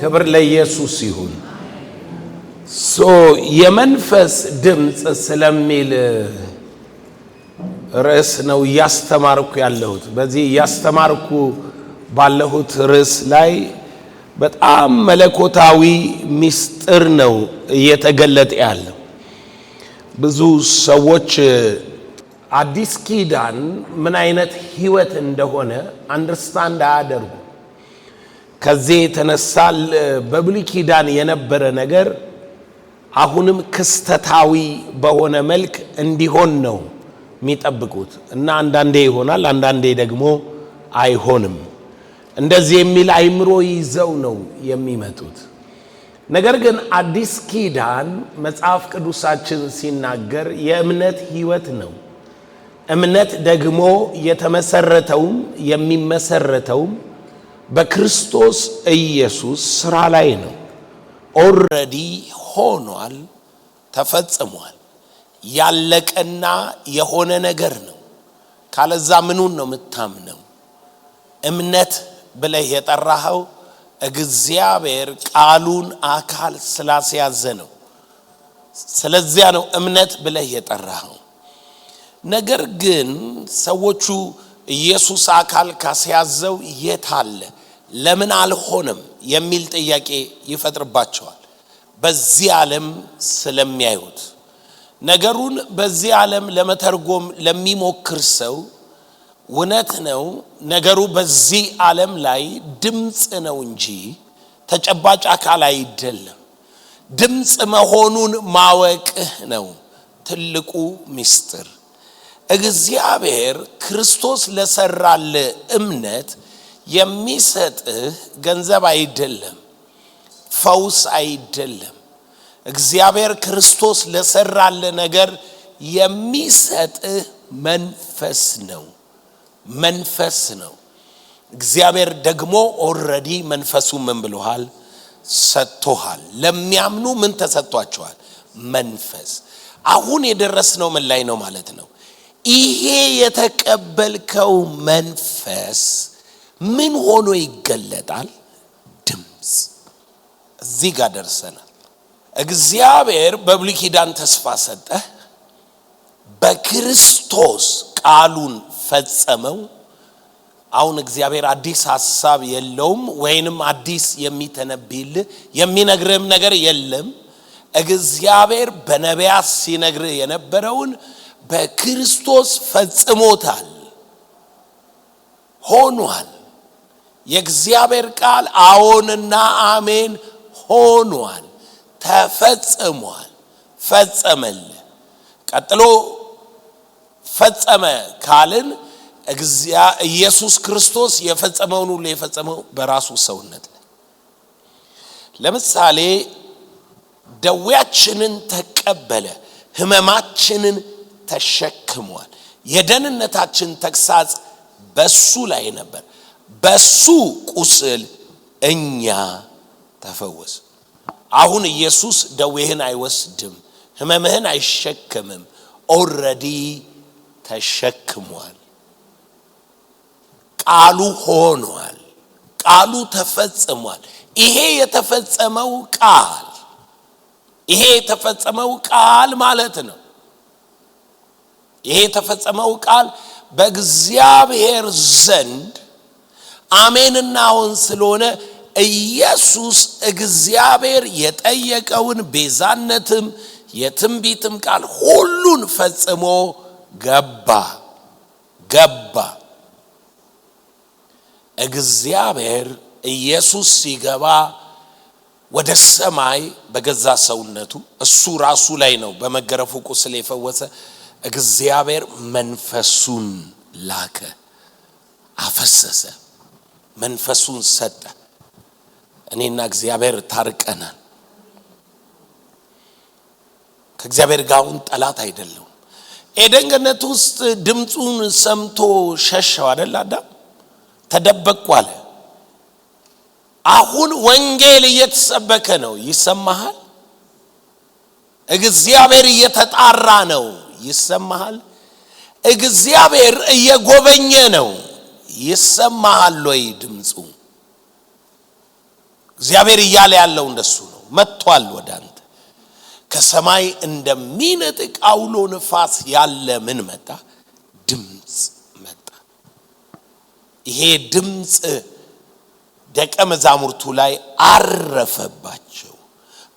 ክብር ለኢየሱስ ይሁን። የመንፈስ ድምጽ ስለሚል ርዕስ ነው ያስተማርኩ ያለሁት። በዚህ ያስተማርኩ ባለሁት ርዕስ ላይ በጣም መለኮታዊ ምስጢር ነው እየተገለጠ ያለው። ብዙ ሰዎች አዲስ ኪዳን ምን አይነት ህይወት እንደሆነ አንደርስታንድ አያደርጉ። ከዚህ የተነሳ በብሉይ ኪዳን የነበረ ነገር አሁንም ክስተታዊ በሆነ መልክ እንዲሆን ነው የሚጠብቁት እና አንዳንዴ ይሆናል፣ አንዳንዴ ደግሞ አይሆንም። እንደዚህ የሚል አይምሮ ይዘው ነው የሚመጡት። ነገር ግን አዲስ ኪዳን መጽሐፍ ቅዱሳችን ሲናገር የእምነት ህይወት ነው። እምነት ደግሞ የተመሰረተውም የሚመሰረተውም በክርስቶስ ኢየሱስ ስራ ላይ ነው። ኦልሬዲ ሆኗል፣ ተፈጽሟል። ያለቀና የሆነ ነገር ነው። ካለዛ ምኑን ነው የምታምነው? እምነት ብለህ የጠራኸው እግዚአብሔር ቃሉን አካል ስላስያዘ ነው። ስለዚያ ነው እምነት ብለህ የጠራኸው። ነገር ግን ሰዎቹ ኢየሱስ አካል ካስያዘው የት አለ ለምን አልሆነም የሚል ጥያቄ ይፈጥርባቸዋል። በዚህ ዓለም ስለሚያዩት ነገሩን በዚህ ዓለም ለመተርጎም ለሚሞክር ሰው እውነት ነው፣ ነገሩ በዚህ ዓለም ላይ ድምጽ ነው እንጂ ተጨባጭ አካል አይደለም። ድምጽ መሆኑን ማወቅህ ነው ትልቁ ምስጢር። እግዚአብሔር ክርስቶስ ለሰራልህ እምነት የሚሰጥህ ገንዘብ አይደለም፣ ፈውስ አይደለም። እግዚአብሔር ክርስቶስ ለሰራልህ ነገር የሚሰጥህ መንፈስ ነው። መንፈስ ነው። እግዚአብሔር ደግሞ ኦልሬዲ መንፈሱ ምን ብሎሃል? ሰጥቶሃል። ለሚያምኑ ምን ተሰጥቷቸዋል? መንፈስ። አሁን የደረስነው ምን ላይ ነው ማለት ነው? ይሄ የተቀበልከው መንፈስ ምን ሆኖ ይገለጣል? ድምጽ። እዚህ ጋር ደርሰናል። እግዚአብሔር በብሉይ ኪዳን ተስፋ ሰጠ፣ በክርስቶስ ቃሉን ፈጸመው። አሁን እግዚአብሔር አዲስ ሐሳብ የለውም፣ ወይንም አዲስ የሚተነብይልህ የሚነግርህም ነገር የለም። እግዚአብሔር በነቢያት ሲነግርህ የነበረውን በክርስቶስ ፈጽሞታል፣ ሆኗል። የእግዚአብሔር ቃል አዎንና አሜን ሆኗል፣ ተፈጽሟል፣ ፈጸመልህ። ቀጥሎ ፈጸመ ካልን ኢየሱስ ክርስቶስ የፈጸመውን ሁሉ የፈጸመው በራሱ ሰውነት ነው። ለምሳሌ ደዌያችንን ተቀበለ፣ ህመማችንን ተሸክሟል። የደህንነታችን ተግሳጽ በሱ ላይ ነበር። በሱ ቁስል እኛ ተፈወስ። አሁን ኢየሱስ ደዌህን አይወስድም፣ ህመምህን አይሸከምም። ኦልሬዲ ተሸክሟል። ቃሉ ሆኗል፣ ቃሉ ተፈጽሟል። ይሄ የተፈጸመው ቃል ማለት ነው። ይሄ የተፈጸመው ቃል በእግዚአብሔር ዘንድ አሜንና አዎን ስለሆነ ኢየሱስ እግዚአብሔር የጠየቀውን ቤዛነትም የትንቢትም ቃል ሁሉን ፈጽሞ ገባ። እግዚአብሔር ኢየሱስ ሲገባ ወደ ሰማይ በገዛ ሰውነቱ እሱ ራሱ ላይ ነው በመገረፉ ቁስል የፈወሰ። እግዚአብሔር መንፈሱን ላከ፣ አፈሰሰ፣ መንፈሱን ሰጠ። እኔና እግዚአብሔር ታርቀናል። ከእግዚአብሔር ጋር ጠላት አይደለም። ኤደን ገነት ውስጥ ድምጹን ሰምቶ ሸሸው አይደል? አዳም ተደበቅኩ አለ። አሁን ወንጌል እየተሰበከ ነው፣ ይሰማሃል? እግዚአብሔር እየተጣራ ነው፣ ይሰማሃል? እግዚአብሔር እየጎበኘ ነው፣ ይሰማሃል ወይ ድምጹ? እግዚአብሔር እያለ ያለው እንደሱ ነው። መጥቷል ወደ አንተ ከሰማይ እንደሚነጥቅ አውሎ ንፋስ ያለ ምን መጣ? ድምጽ መጣ። ይሄ ድምጽ ደቀ መዛሙርቱ ላይ አረፈባቸው።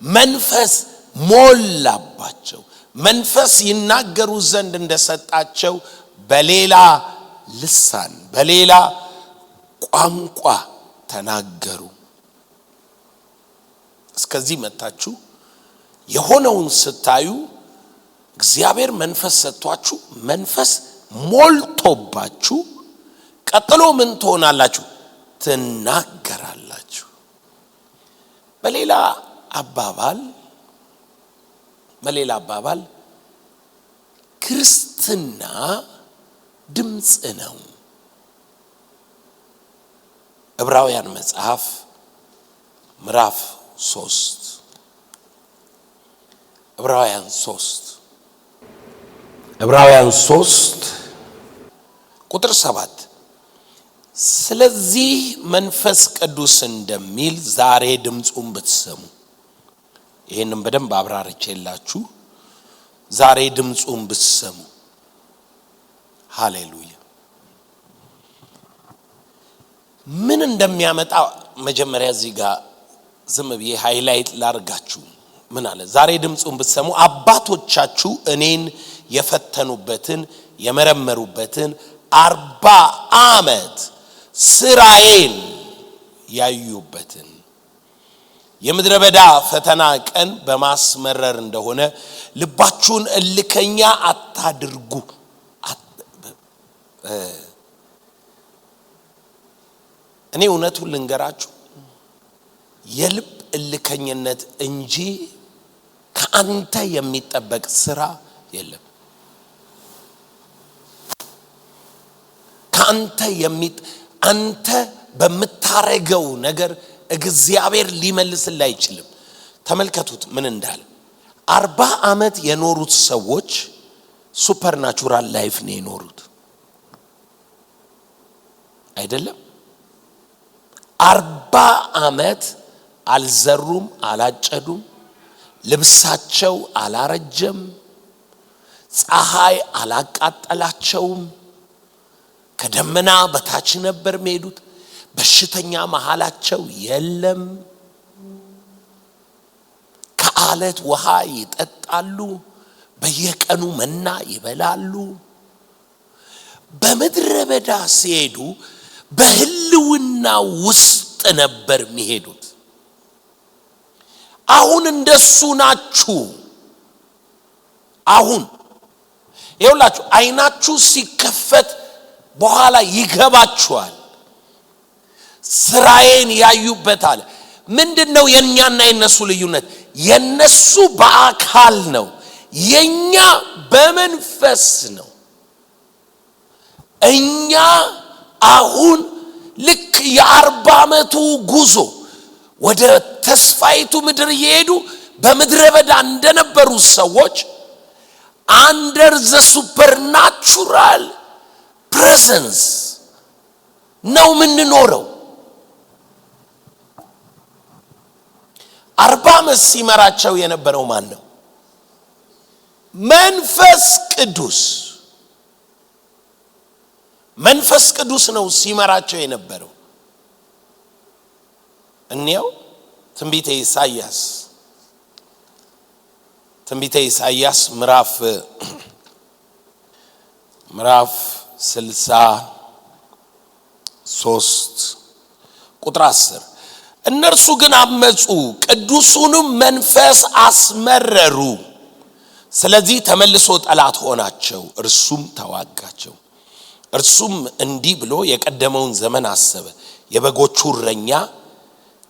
መንፈስ ሞላባቸው። መንፈስ ይናገሩ ዘንድ እንደሰጣቸው በሌላ ልሳን በሌላ ቋንቋ ተናገሩ። እስከዚህ መጣችሁ የሆነውን ስታዩ እግዚአብሔር መንፈስ ሰጥቷችሁ መንፈስ ሞልቶባችሁ ቀጥሎ ምን ትሆናላችሁ? ትናገራላችሁ። በሌላ አባባል ክርስትና ድምጽ ነው። ዕብራውያን መጽሐፍ ምዕራፍ 3 ዕብራውያን 3 ቁጥር 7 ስለዚህ መንፈስ ቅዱስ እንደሚል ዛሬ ድምጹን ብትሰሙ። ይሄንን በደንብ አብራርቼላችሁ ዛሬ ድምጹን ብትሰሙ። ሃሌሉያ። ምን እንደሚያመጣ መጀመሪያ እዚህ ጋር ዝም ብዬ ሃይላይት ላርጋችሁ። ምን አለ? ዛሬ ድምጹን ብትሰሙ አባቶቻችሁ እኔን የፈተኑበትን የመረመሩበትን 40 ዓመት ስራዬን ያዩበትን የምድረ በዳ ፈተና ቀን በማስመረር እንደሆነ ልባችሁን እልከኛ አታድርጉ። እኔ እውነቱን ልንገራችሁ የልብ እልከኝነት እንጂ ከአንተ የሚጠበቅ ስራ የለም። አንተ በምታረገው ነገር እግዚአብሔር ሊመልስልህ አይችልም። ተመልከቱት ምን እንዳለ። 40 ዓመት የኖሩት ሰዎች ሱፐርናቹራል ላይፍ ነው የኖሩት አይደለም? 40 ዓመት አልዘሩም፣ አላጨዱም፣ ልብሳቸው አላረጀም፣ ፀሐይ አላቃጠላቸውም፣ ከደመና በታች ነበር የሚሄዱት፣ በሽተኛ መሃላቸው የለም፣ ከአለት ውሃ ይጠጣሉ፣ በየቀኑ መና ይበላሉ። በምድረ በዳ ሲሄዱ በህልውና ውስጥ ነበር የሚሄዱት። አሁን እንደሱ ናችሁ። አሁን ይኸውላችሁ አይናችሁ ሲከፈት በኋላ ይገባችኋል። ስራዬን ያዩበታል። ምንድነው የኛና የነሱ ልዩነት? የነሱ በአካል ነው፣ የኛ በመንፈስ ነው። እኛ አሁን ልክ የ40 ዓመቱ ጉዞ ወደ ተስፋይቱ ምድር እየሄዱ በምድረ በዳ እንደነበሩ ሰዎች አንደር ዘ ሱፐርናቹራል ፕሬዘንስ ነው የምንኖረው። 40 ዓመት ሲመራቸው የነበረው ማን ነው? መንፈስ ቅዱስ። መንፈስ ቅዱስ ነው ሲመራቸው የነበረው። እንየው ትንቢተ ኢሳይያስ ምዕራፍ 63 ቁጥር 10 እነርሱ ግን አመጹ፣ ቅዱሱንም መንፈስ አስመረሩ። ስለዚህ ተመልሶ ጠላት ሆናቸው፣ እርሱም ተዋጋቸው። እርሱም እንዲህ ብሎ የቀደመውን ዘመን አሰበ። የበጎቹ እረኛ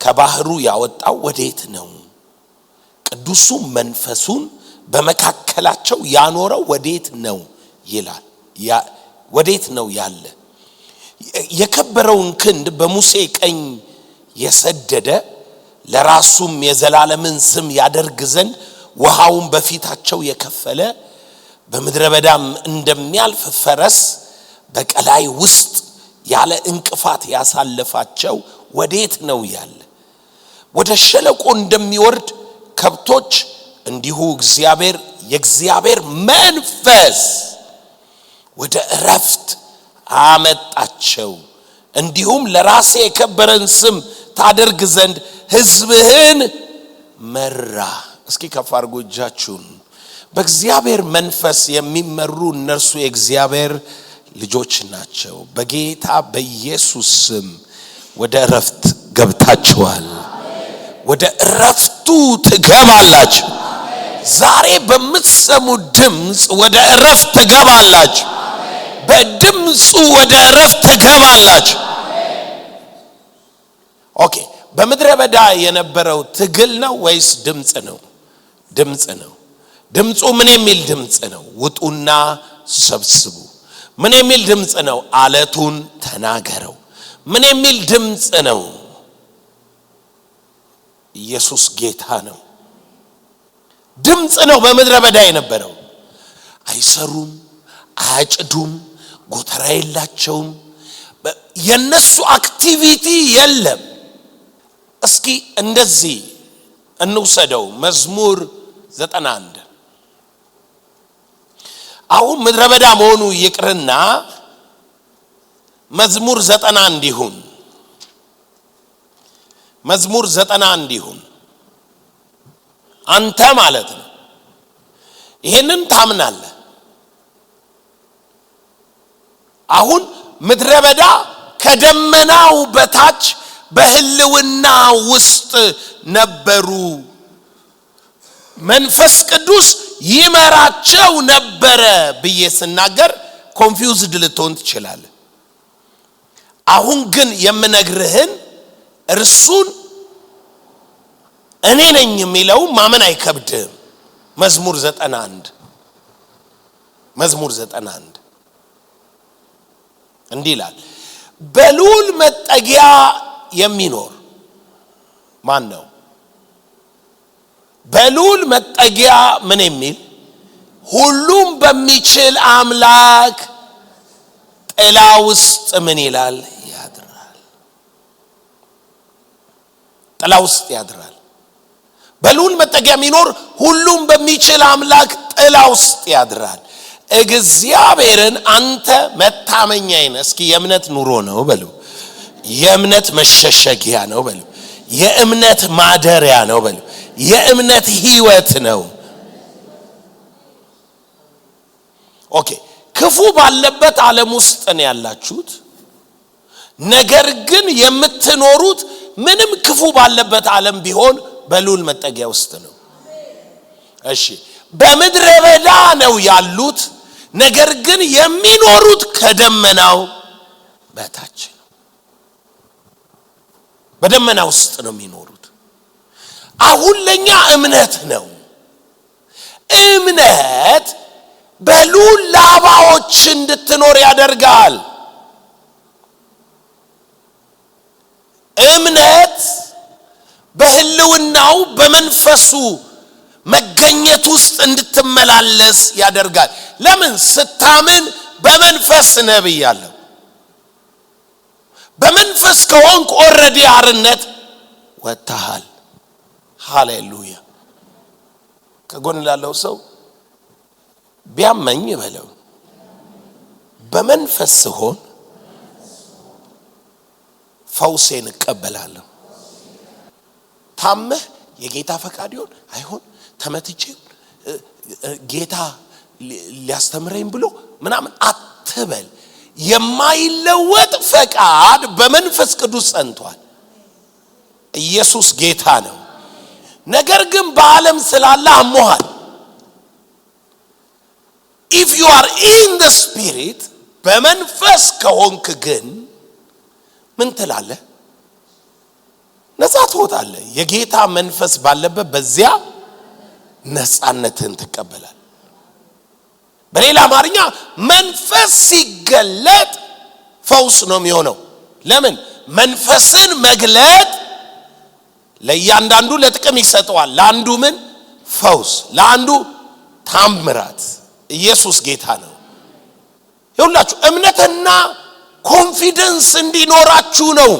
ከባህሩ ያወጣው ወዴት ነው? ቅዱሱ መንፈሱን በመካከላቸው ያኖረው ወዴት ነው ይላል። ወዴት ነው ያለ? የከበረውን ክንድ በሙሴ ቀኝ የሰደደ ለራሱም የዘላለምን ስም ያደርግ ዘንድ ውሃውን በፊታቸው የከፈለ በምድረ በዳም እንደሚያልፍ ፈረስ በቀላይ ውስጥ ያለ እንቅፋት ያሳለፋቸው ወዴት ነው ያለ? ወደ ሸለቆ እንደሚወርድ ከብቶች እንዲሁ የእግዚአብሔር መንፈስ ወደ እረፍት አመጣቸው። እንዲሁም ለራሴ የከበረን ስም ታደርግ ዘንድ ሕዝብህን መራ። እስኪ ከፍ አድርጉ እጃችሁን። በእግዚአብሔር መንፈስ የሚመሩ እነርሱ የእግዚአብሔር ልጆች ናቸው። በጌታ በኢየሱስ ስም ወደ እረፍት ገብታችኋል። ወደ እረፍቱ ትገባላችሁ። ዛሬ በምትሰሙ ድምጽ ወደ እረፍት ትገባላችሁ። በድምጹ ወደ እረፍት ትገባላችሁ። ኦኬ። በምድረ በዳ የነበረው ትግል ነው ወይስ ድምጽ ነው? ድምጽ ነው። ድምጹ ምን የሚል ድምጽ ነው? ውጡና ሰብስቡ። ምን የሚል ድምጽ ነው? አለቱን ተናገረው። ምን የሚል ድምጽ ነው? ኢየሱስ ጌታ ነው። ድምጽ ነው በምድረ በዳ የነበረው። አይሰሩም፣ አያጭዱም፣ ጎተራ የላቸውም፣ የነሱ አክቲቪቲ የለም። እስኪ እንደዚህ እንውሰደው። መዝሙር 91 አሁን ምድረ በዳ መሆኑ ይቅርና መዝሙር 91 ይሁን። መዝሙር 91 ይሁን። አንተ ማለት ነው ይሄንን ታምናለህ። አሁን ምድረ በዳ ከደመናው በታች በህልውና ውስጥ ነበሩ። መንፈስ ቅዱስ ይመራቸው ነበረ ብዬ ስናገር ኮንፊውዝድ ልትሆን ትችላለህ። አሁን ግን የምነግርህን እርሱን እኔ ነኝ የሚለው ማመን አይከብድም። መዝሙር 91 እንዲህ ይላል፣ በልዑል መጠጊያ የሚኖር ማን ነው? በልዑል መጠጊያ ምን የሚል? ሁሉም በሚችል አምላክ ጥላ ውስጥ ምን ይላል? ያድራል። ጥላ ውስጥ ያድራል። በልዑል መጠጊያ የሚኖር ሁሉም በሚችል አምላክ ጥላ ውስጥ ያድራል። እግዚአብሔርን አንተ መታመኛዬ ነህ። እስኪ የእምነት ኑሮ ነው በሉ። የእምነት መሸሸጊያ ነው በሉ። የእምነት ማደሪያ ነው በሉ። የእምነት ህይወት ነው። ኦኬ። ክፉ ባለበት ዓለም ውስጥ ነው ያላችሁት። ነገር ግን የምትኖሩት ምንም ክፉ ባለበት ዓለም ቢሆን በልዑል መጠጊያ ውስጥ ነው። እሺ፣ በምድረ በዳ ነው ያሉት። ነገር ግን የሚኖሩት ከደመናው በታች ነው። በደመና ውስጥ ነው የሚኖሩት። አሁን ለኛ እምነት ነው። እምነት በልዑል ላባዎች እንድትኖር ያደርጋል። እምነት በህልውናው በመንፈሱ መገኘት ውስጥ እንድትመላለስ ያደርጋል። ለምን? ስታምን በመንፈስ ነህ ብያለሁ። በመንፈስ ከሆንክ ኦልሬዲ አርነት ወጥተሃል። ሃሌሉያ። ከጎን ላለው ሰው ቢያመኝ በለው፣ በመንፈስ ሲሆን ፈውሴን እቀበላለሁ። ታመህ የጌታ ፈቃድ ይሁን አይሁን፣ ተመትቼ ጌታ ሊያስተምረኝ ብሎ ምናምን አትበል። የማይለወጥ ፈቃድ በመንፈስ ቅዱስ ጸንቷል። ኢየሱስ ጌታ ነው። ነገር ግን በዓለም ስላለ አሞሃል። if you are in the spirit በመንፈስ ከሆንክ ግን ምን ትላለህ? ነፃ ትወጣለህ። የጌታ መንፈስ ባለበት በዚያ ነፃነትን ትቀበላለህ። በሌላ አማርኛ መንፈስ ሲገለጥ ፈውስ ነው የሚሆነው። ለምን? መንፈስን መግለጥ ለእያንዳንዱ ለጥቅም ይሰጠዋል። ለአንዱ ምን? ፈውስ፣ ለአንዱ ታምራት። ኢየሱስ ጌታ ነው። ይሁላችሁ እምነትና ኮንፊደንስ እንዲኖራችሁ ነው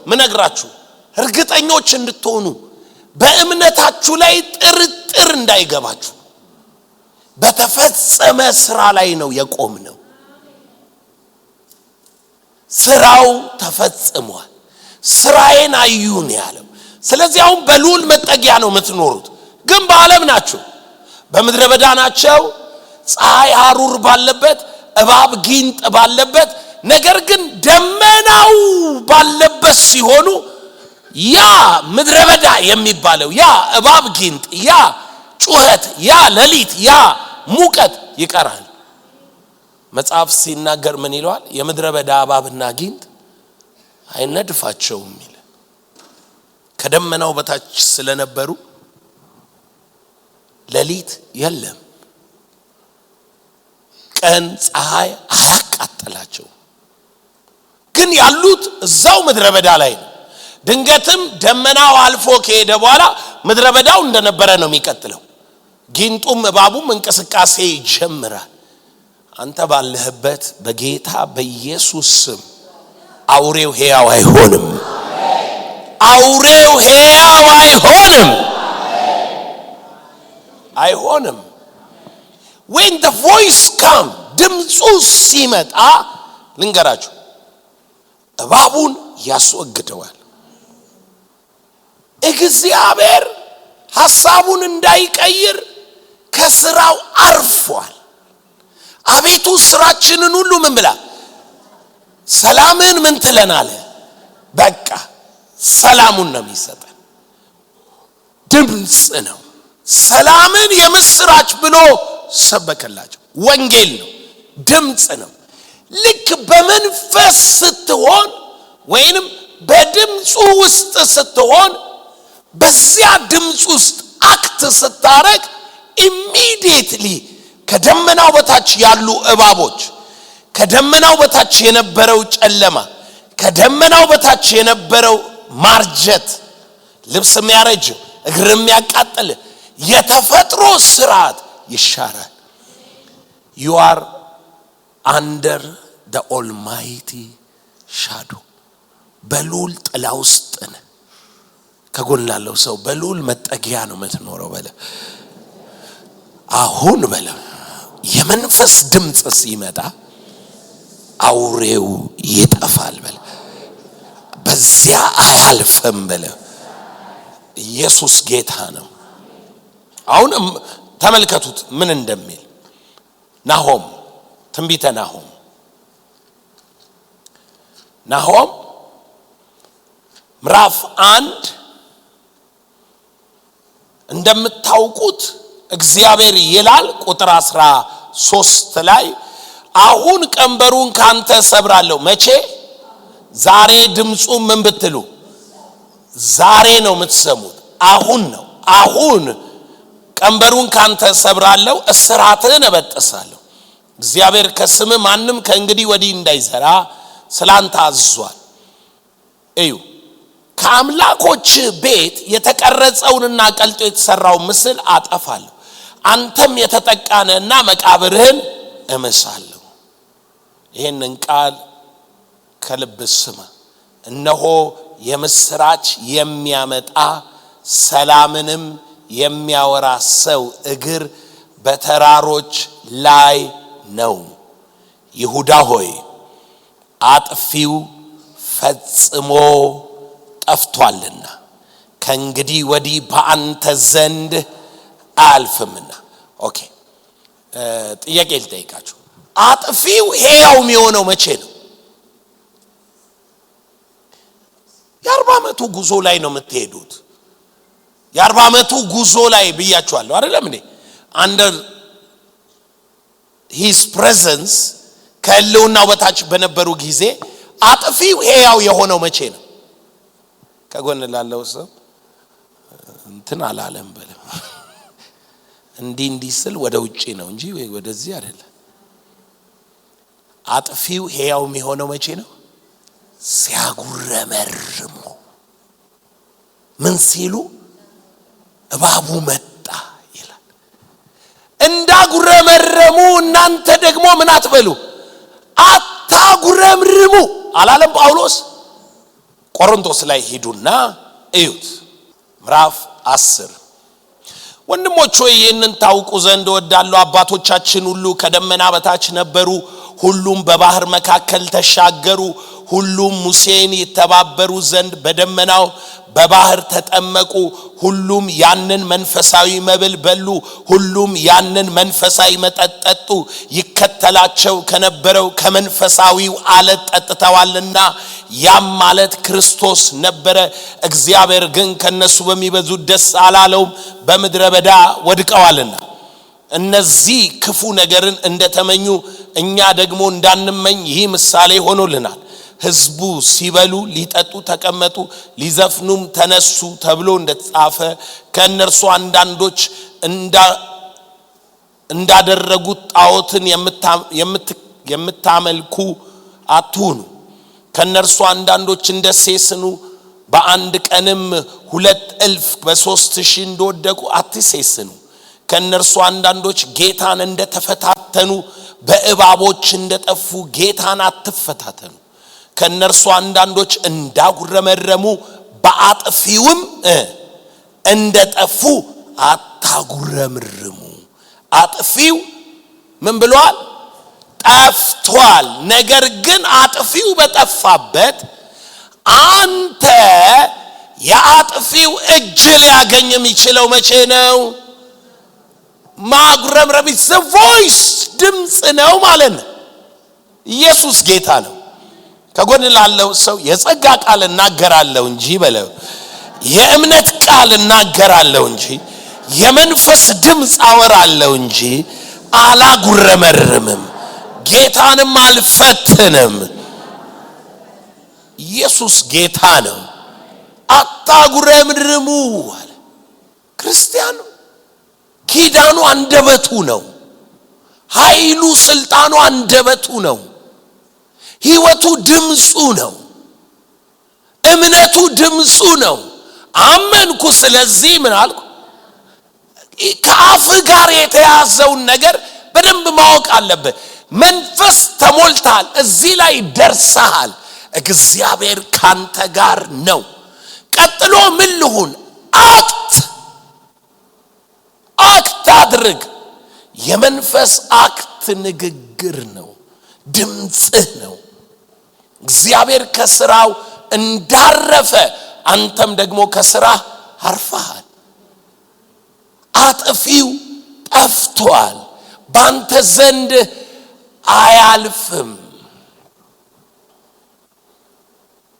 ምነግራችሁ። እርግጠኞች እንድትሆኑ በእምነታችሁ ላይ ጥርጥር እንዳይገባችሁ በተፈጸመ ስራ ላይ ነው የቆምነው። ስራው ተፈጽሟል። ስራዬን አዩን ያለው። ስለዚህ አሁን በልዑል መጠጊያ ነው የምትኖሩት። ግን በዓለም ናችሁ፣ በምድረ በዳ ናቸው፣ ፀሐይ ሐሩር ባለበት፣ እባብ ጊንጥ ባለበት። ነገር ግን ደመናው ባለበት ሲሆኑ ያ ምድረ በዳ የሚባለው ያ እባብ ጊንጥ፣ ያ ጩኸት፣ ያ ሌሊት፣ ያ ሙቀት ይቀራል። መጽሐፍ ሲናገር ምን ይለዋል? የምድረ በዳ እባብና ጊንጥ አይነድፋቸውም ይላል። ከደመናው በታች ስለነበሩ ሌሊት የለም፣ ቀን ፀሐይ አያቃጥላቸው። ግን ያሉት እዛው ምድረ በዳ ላይ ነው። ድንገትም ደመናው አልፎ ከሄደ በኋላ ምድረ በዳው እንደነበረ ነው የሚቀጥለው። ጊንጡም እባቡም እንቅስቃሴ ይጀምራል። አንተ ባለህበት በጌታ በኢየሱስ ስም አውሬው ሕያው አይሆንም። አውሬው ሕያው አይሆንም። አይሆንም። when the voice come ድምፁ ሲመጣ ልንገራችሁ እባቡን ያስወግደዋል። እግዚአብሔር ሐሳቡን እንዳይቀይር ከስራው አርፏል። አቤቱ ስራችንን ሁሉ ምን ብላ ሰላምን ምን ትለናለ? በቃ ሰላሙን ነው የሚሰጠን። ድምጽ ነው። ሰላምን የምስራች ብሎ ሰበከላቸው። ወንጌል ነው፣ ድምጽ ነው። ልክ በመንፈስ ስትሆን ወይንም በድምጹ ውስጥ ስትሆን በዚያ ድምጽ ውስጥ አክት ስታረግ ኢሚዲየትሊ ከደመናው በታች ያሉ እባቦች፣ ከደመናው በታች የነበረው ጨለማ፣ ከደመናው በታች የነበረው ማርጀት፣ ልብስ የሚያረጅ እግር የሚያቃጥል የተፈጥሮ ስርዓት ይሻራል። you are under the almighty shadow በልዑል ጥላ ውስጥ ነህ። ከጎን ላለው ሰው በልዑል መጠጊያ ነው የምትኖረው በለ። አሁን በለ የመንፈስ ድምጽ ሲመጣ አውሬው ይጠፋል በለ። በዚያ አያልፍም በለ። ኢየሱስ ጌታ ነው። አሁን ተመልከቱት ምን እንደሚል ናሆም፣ ትንቢተ ናሆም ምዕራፍ 1 እንደምታውቁት እግዚአብሔር ይላል ቁጥር 13 ላይ አሁን ቀንበሩን ካንተ ሰብራለሁ። መቼ? ዛሬ ድምጹ ምን ብትሉ ዛሬ ነው የምትሰሙት። አሁን ነው። አሁን ቀንበሩን ካንተ ሰብራለሁ፣ እስራትህን እበጥሳለሁ። እግዚአብሔር ከስም ማንም ከእንግዲህ ወዲህ እንዳይዘራ ስላንተ አዟል። እዩ ከአምላኮች ቤት የተቀረጸውንና ቀልጦ የተሰራው ምስል አጠፋለሁ፣ አንተም የተጠቃነና መቃብርህን እመሳለሁ። ይሄንን ቃል ከልብ ስማ። እነሆ የምስራች የሚያመጣ ሰላምንም የሚያወራ ሰው እግር በተራሮች ላይ ነው። ይሁዳ ሆይ አጥፊው ፈጽሞ ጠፍቷልና ከእንግዲህ ወዲህ በአንተ ዘንድ አያልፍምና። ኦኬ ጥያቄ ልጠይቃችሁ። አጥፊው ሕያው የሚሆነው መቼ ነው? የ40 ዓመቱ ጉዞ ላይ ነው የምትሄዱት። የ40 ዓመቱ ጉዞ ላይ ብያችኋለሁ አይደለም እንዴ? አንደር ሂስ ፕሬዘንስ ከህልውናው በታች በነበሩ ጊዜ አጥፊው ሕያው የሆነው መቼ ነው? ከጎን ላለው ሰው እንትን አላለም በለ። እንዲህ ስል ወደ ውጪ ነው እንጂ ወደዚህ አይደለም። አጥፊው ሕያው የሚሆነው መቼ ነው? ሲያጉረመርሙ። ምን ሲሉ? እባቡ መጣ ይላል። እንዳጉረመረሙ እናንተ ደግሞ ምን አትበሉ፣ አታጉረምርሙ አላለም ጳውሎስ? ቆሮንቶስ ላይ ሂዱና እዩት ምዕራፍ 10 ወንድሞች ሆይ ይህንን ታውቁ ዘንድ እወዳለሁ አባቶቻችን ሁሉ ከደመና በታች ነበሩ ሁሉም በባህር መካከል ተሻገሩ ሁሉም ሙሴን ይተባበሩ ዘንድ በደመናው በባህር ተጠመቁ ሁሉም ያንን መንፈሳዊ መብል በሉ ሁሉም ያንን መንፈሳዊ መጠጥ ጠጡ ይከተላቸው ከነበረው ከመንፈሳዊው አለት ጠጥተዋልና ያም ማለት ክርስቶስ ነበረ እግዚአብሔር ግን ከነሱ በሚበዙ ደስ አላለውም በምድረ በዳ ወድቀዋልና እነዚህ ክፉ ነገርን እንደተመኙ እኛ ደግሞ እንዳንመኝ ይህ ምሳሌ ሆኖልናል ህዝቡ ሲበሉ ሊጠጡ ተቀመጡ ሊዘፍኑም ተነሱ ተብሎ እንደተጻፈ ከነርሱ አንዳንዶች እንዳደረጉት ጣዖትን የምታመልኩ አትሁኑ ከነርሱ አንዳንዶች እንደሴስኑ በአንድ ቀንም 2,000 በ3,000 እንደወደቁ አትሴስኑ ከነርሱ አንዳንዶች ጌታን እንደተፈታተኑ በእባቦች እንደጠፉ ጌታን አትፈታተኑ ከነርሱ አንዳንዶች እንዳጉረመረሙ በአጥፊውም እንደጠፉ አታጉረምርሙ አጥፊው ምን ብሏል ጠፍቷል ነገር ግን አጥፊው በጠፋበት አንተ የአጥፊው እጅ ሊያገኝ የሚችለው መቼ ነው ማጉረምረም is a voice ድምጽ ነው ማለት ነው ኢየሱስ ጌታ ነው ከጎን ላለው ሰው የጸጋ ቃል እናገራለሁ እንጂ በለው የእምነት ቃል እናገራለሁ እንጂ የመንፈስ ድምጽ አወራለሁ እንጂ አላጉረመርምም ጌታንም አልፈትንም ኢየሱስ ጌታ ነው አታጉረምርሙ አለ ክርስቲያኑ ኪዳኑ አንደበቱ ነው ኃይሉ ስልጣኑ አንደበቱ ነው ህይወቱ ድምጹ ነው እምነቱ ድምጹ ነው አመንኩ ስለዚህ ምን አልኩ ከአፍ ጋር የተያዘውን ነገር በደንብ ማወቅ አለበት መንፈስ ተሞልታል እዚህ ላይ ደርሰሃል እግዚአብሔር ካንተ ጋር ነው ቀጥሎ ምን ልሁን አክት አድርግ የመንፈስ አክት ንግግር ነው ድምጽህ ነው እግዚአብሔር ከስራው እንዳረፈ አንተም ደግሞ ከስራህ አርፈሃል አጥፊው ጠፍቷል ባንተ ዘንድ አያልፍም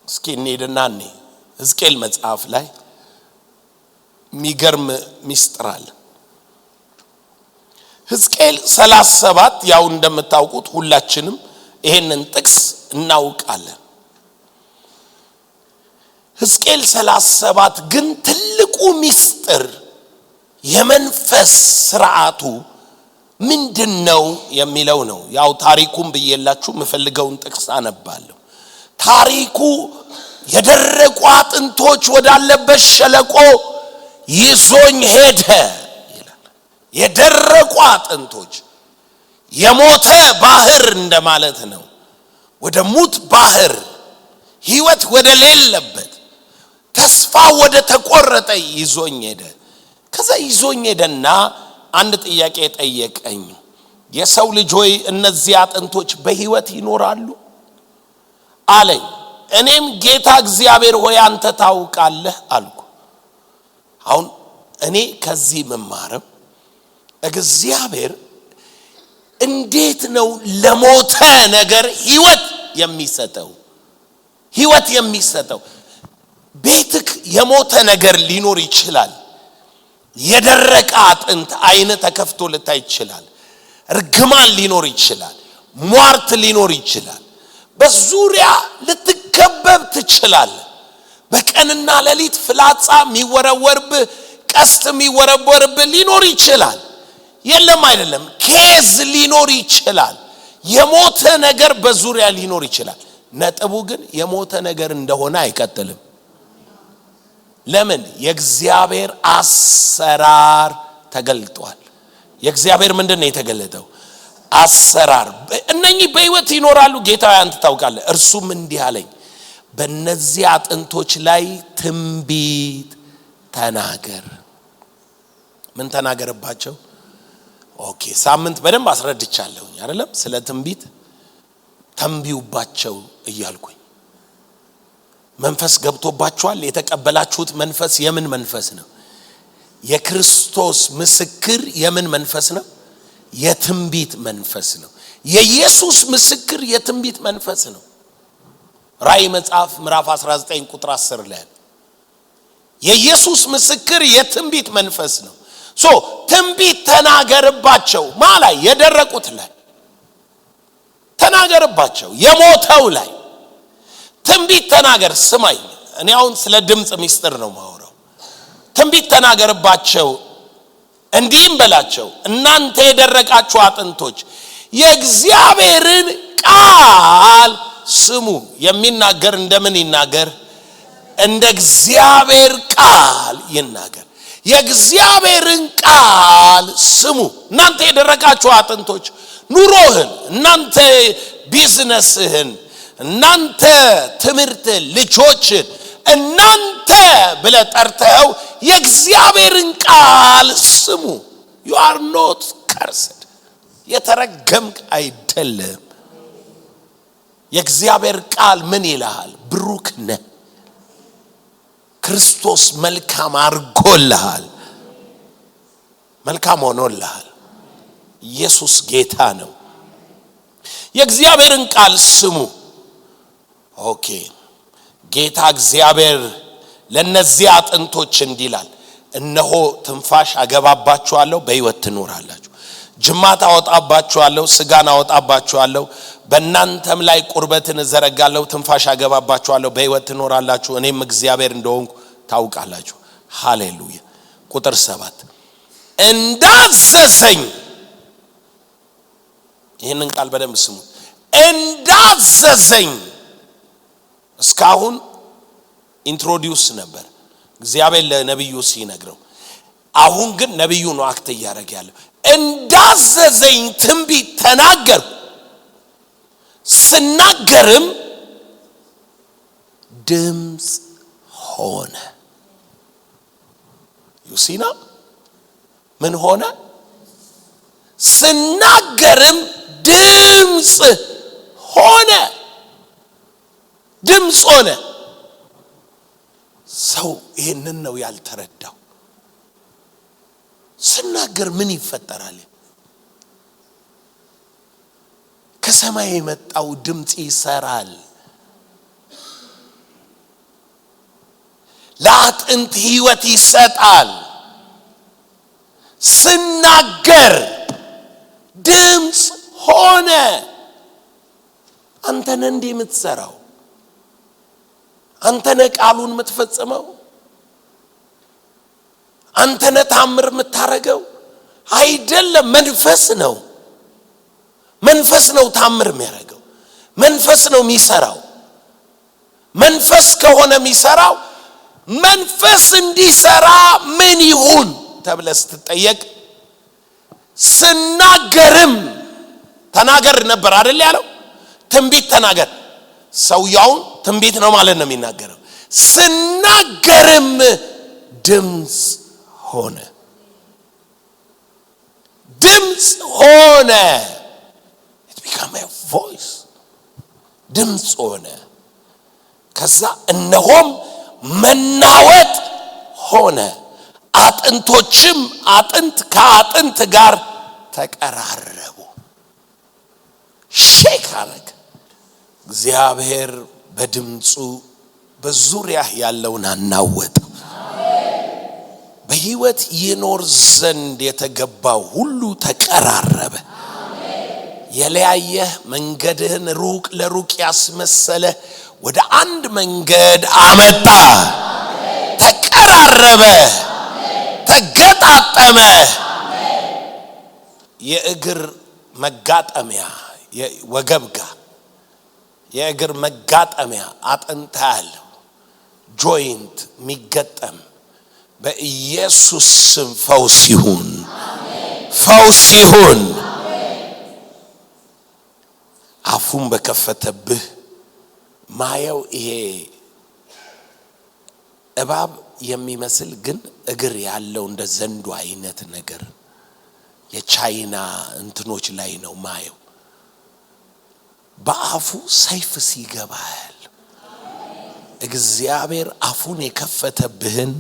እስኪ እንሂድና ሕዝቅኤል መጽሐፍ ላይ የሚገርም ሚስጥር አለ ሕዝቅኤል 37 ያው እንደምታውቁት ሁላችንም ይሄንን ጥቅስ እናውቃለን ሕዝቅኤል 37 ግን ትልቁ ሚስጥር የመንፈስ ስርዓቱ ምንድነው የሚለው ነው ያው ታሪኩን በየላችሁ መፈልገውን ጥቅስ አነባለሁ ታሪኩ የደረቁ አጥንቶች ወዳለበት ሸለቆ ይዞኝ ሄደ ይላል የደረቁ አጥንቶች የሞተ ባህር እንደማለት ነው ወደ ሙት ባህር ህይወት ወደ ሌለበት ተስፋ ወደ ተቆረጠ ይዞኝ ሄደ ከዛ ይዞኝ ሄደና አንድ ጥያቄ ጠየቀኝ የሰው ልጅ ሆይ እነዚህ አጥንቶች በህይወት ይኖራሉ አለኝ እኔም ጌታ እግዚአብሔር ሆይ አንተ ታውቃለህ አልኩ አሁን እኔ ከዚህ መማረም እግዚአብሔር እንዴት ነው ለሞተ ነገር ህይወት የሚሰጠው ቤትክ የሞተ ነገር ሊኖር ይችላል የደረቀ አጥንት አይነ ተከፍቶ ልታይ ይችላል እርግማን ሊኖር ይችላል ሟርት ሊኖር ይችላል በዙሪያ ልትከበብ ትችላለህ በቀንና ሌሊት ፍላጻ የሚወረወርብ ቀስት የሚወረወርብ ሊኖር ይችላል የለም አይደለም ኬዝ ሊኖር ይችላል የሞተ ነገር በዙሪያ ሊኖር ይችላል ነጥቡ ግን የሞተ ነገር እንደሆነ አይቀጥልም ለምን የእግዚአብሔር አሰራር ተገልጧል የእግዚአብሔር ምንድነው የተገለጠው አሰራር እነኚህ በህይወት ይኖራሉ ጌታ አንተ ታውቃለህ እርሱም እንዲህ አለኝ በእነዚህ አጥንቶች ላይ ትንቢት ተናገር። ምን ተናገርባቸው? ኦኬ ሳምንት በደንብ አስረድቻለሁ አይደለም? ስለ ትንቢት ተንቢዩባቸው እያልኩኝ መንፈስ ገብቶባችኋል። የተቀበላችሁት መንፈስ የምን መንፈስ ነው? የክርስቶስ ምስክር የምን መንፈስ ነው? የትንቢት መንፈስ ነው። የኢየሱስ ምስክር የትንቢት መንፈስ ነው። ራእይ መጽሐፍ ምዕራፍ 19 ቁጥር 10 ላይ የኢየሱስ ምስክር የትንቢት መንፈስ ነው። ትንቢት ተናገርባቸው ማለት የደረቁት ላይ ተናገርባቸው፣ የሞተው ላይ ትንቢት ተናገር። ስማኝ፣ እኔ አሁን ስለ ድምጽ ሚስጥር ነው ማወራው። ትንቢት ተናገርባቸው እንዲህም በላቸው፣ እናንተ የደረቃችሁ አጥንቶች የእግዚአብሔርን ቃል ስሙ። የሚናገር እንደምን ይናገር? እንደ እግዚአብሔር ቃል ይናገር። የእግዚአብሔርን ቃል ስሙ። እናንተ የደረቃችሁ አጥንቶች ኑሮህን፣ እናንተ ቢዝነስህን፣ እናንተ ትምህርትህን፣ ልጆችን እናንተ ብለህ ጠርተኸው የእግዚአብሔርን ቃል ስሙ። you are not cursed፣ የተረገምክ አይደለም። የእግዚአብሔር ቃል ምን ይልሃል? ብሩክ ነህ፣ ክርስቶስ መልካም አርጎልሃል፣ መልካም ሆኖልሃል። ኢየሱስ ጌታ ነው። የእግዚአብሔርን ቃል ስሙ። ኦኬ ጌታ እግዚአብሔር ለነዚህ አጥንቶች እንዲላል፣ እነሆ ትንፋሽ አገባባችኋለሁ፣ በሕይወት ትኖራላችሁ። ጅማት አወጣባችኋለሁ፣ ስጋን አወጣባችኋለሁ፣ በእናንተም ላይ ቁርበትን እዘረጋለሁ፣ ትንፋሽ አገባባችኋለሁ፣ በሕይወት ትኖራላችሁ፣ እኔም እግዚአብሔር እንደሆንኩ ታውቃላችሁ። ሃሌሉያ። ቁጥር 7 እንዳዘዘኝ፣ ይህንን ቃል በደንብ ስሙ። እንዳዘዘኝ እስካሁን ኢንትሮዲዩስ ነበር እግዚአብሔር ለነብዩ ሲነግረው፣ አሁን ግን ነብዩ ነው አክት እያደረገ ያለው። እንዳዘዘኝ ትንቢት ተናገርኩ፣ ስናገርም ድምጽ ሆነ። ዩሲና ምን ሆነ? ስናገርም ድምጽ ሆነ። ድምጽ ሆነ። ሰው ይሄንን ነው ያልተረዳው። ስናገር ምን ይፈጠራል? ከሰማይ የመጣው ድምጽ ይሰራል። ለአጥንት ሕይወት ይሰጣል። ስናገር ድምጽ ሆነ። አንተ ነህ እንዲህ የምትሰራው፣ አንተ ነህ ቃሉን የምትፈጽመው፣ አንተ ነህ ታምር የምታረገው አይደለም። መንፈስ ነው። መንፈስ ነው ታምር የሚያረገው። መንፈስ ነው የሚሰራው። መንፈስ ከሆነ የሚሰራው፣ መንፈስ እንዲሰራ ምን ይሁን ተብለህ ስትጠየቅ፣ ስናገርም ተናገር ነበር አይደል ያለው? ትንቢት ተናገር። ሰውየውን ትንቢት ነው ማለት ነው የሚናገረው። ስናገርም ድምጽ ሆነ። ድምጽ ሆነ። it became a voice። ድምጽ ሆነ። ከዛ እነሆም መናወጥ ሆነ። አጥንቶችም አጥንት ከአጥንት ጋር ተቀራረቡ። ሼክ አረገ። እግዚአብሔር በድምጹ በዙሪያ ያለውን አናወጠው። በሕይወት ይኖር ዘንድ የተገባው ሁሉ ተቀራረበ። የለያየህ መንገድህን ሩቅ ለሩቅ ያስመሰለ ወደ አንድ መንገድ አመጣ። ተቀራረበ፣ ተገጣጠመ። የእግር መጋጠሚያ ወገብ ጋር የእግር መጋጠሚያ አጥንት ያለው ጆይንት የሚገጠም በኢየሱስ ስም ፈውስ ይሁን፣ ፈውስ ይሁን። አፉን በከፈተብህ ማየው ይሄ እባብ የሚመስል ግን እግር ያለው እንደ ዘንዶ አይነት ነገር የቻይና እንትኖች ላይ ነው ማየው። በአፉ ሰይፍ ሲገባል እግዚአብሔር አፉን የከፈተብህን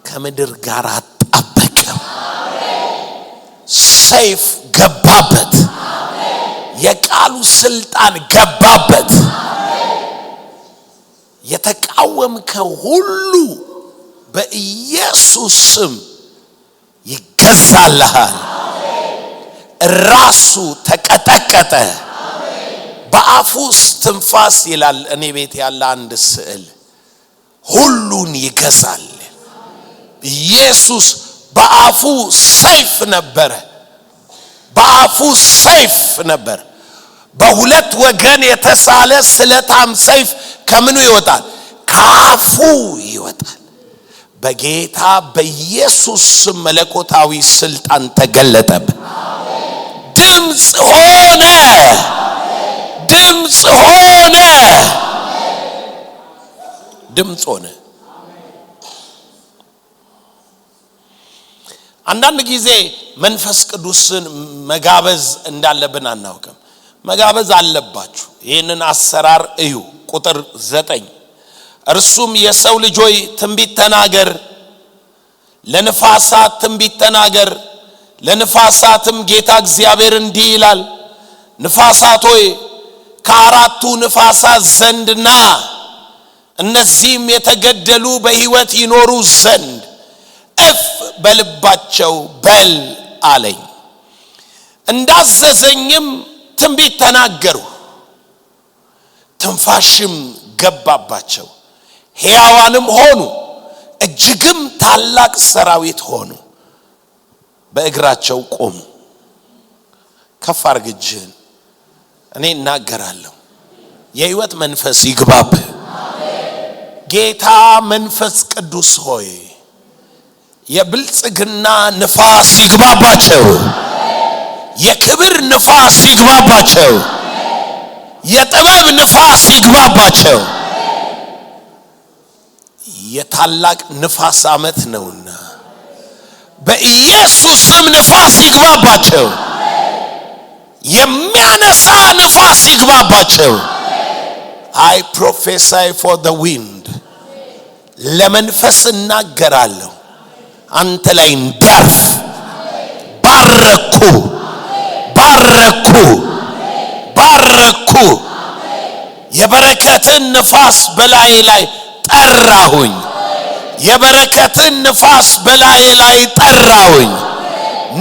ከምድር ጋር አጣበቀው። ሰይፍ ገባበት። የቃሉ ስልጣን ገባበት። የተቃወምከው ሁሉ በኢየሱስ ስም ይገዛልሃል። ራሱ ተቀጠቀጠ። በአፉ ትንፋስ ይላል። እኔ ቤት ያለ አንድ ስዕል ሁሉን ይገዛል። ኢየሱስ በአፉ ሰይፍ ነበረ። በአፉ ሰይፍ ነበር። በሁለት ወገን የተሳለ ስለታም ሰይፍ ከምኑ ይወጣል? ከአፉ ይወጣል። በጌታ በኢየሱስ ስም መለኮታዊ ስልጣን ተገለጠብ። ድምጽ ሆነ። ድምጽ ሆነ። ድምጽ ሆነ። አንዳንድ ጊዜ መንፈስ ቅዱስን መጋበዝ እንዳለብን አናውቅም። መጋበዝ አለባችሁ። ይህንን አሰራር እዩ። ቁጥር 9 እርሱም የሰው ልጅ ሆይ ትንቢት ተናገር፣ ለንፋሳት ትንቢት ተናገር፣ ለንፋሳትም ጌታ እግዚአብሔር እንዲህ ይላል፣ ንፋሳት ሆይ ከአራቱ ንፋሳት ዘንድና እነዚህም የተገደሉ በሕይወት ይኖሩ ዘንድ እፍ በልባቸው በል አለኝ። እንዳዘዘኝም ትንቢት ተናገሩ፣ ትንፋሽም ገባባቸው፣ ሕያዋንም ሆኑ፣ እጅግም ታላቅ ሰራዊት ሆኑ፣ በእግራቸው ቆሙ። ከፍ አድርግ እጅህን። እኔ እናገራለሁ፣ የሕይወት መንፈስ ይግባብህ። ጌታ መንፈስ ቅዱስ ሆይ የብልጽግና ንፋስ ይግባባቸው። የክብር ንፋስ ይግባባቸው። የጥበብ ንፋስ ይግባባቸው። የታላቅ ንፋስ ዓመት ነውና በኢየሱስ ስም ንፋስ ይግባባቸው። የሚያነሳ ንፋስ ይግባባቸው። I prophesy for the wind. ለመንፈስ እናገራለሁ አንተ ላይ እንዲያርፍ። ባረኩ ባረኩ ባረኩ። የበረከትን ንፋስ በላይ ላይ ጠራሁኝ። የበረከትን ንፋስ በላይ ላይ ጠራሁኝ።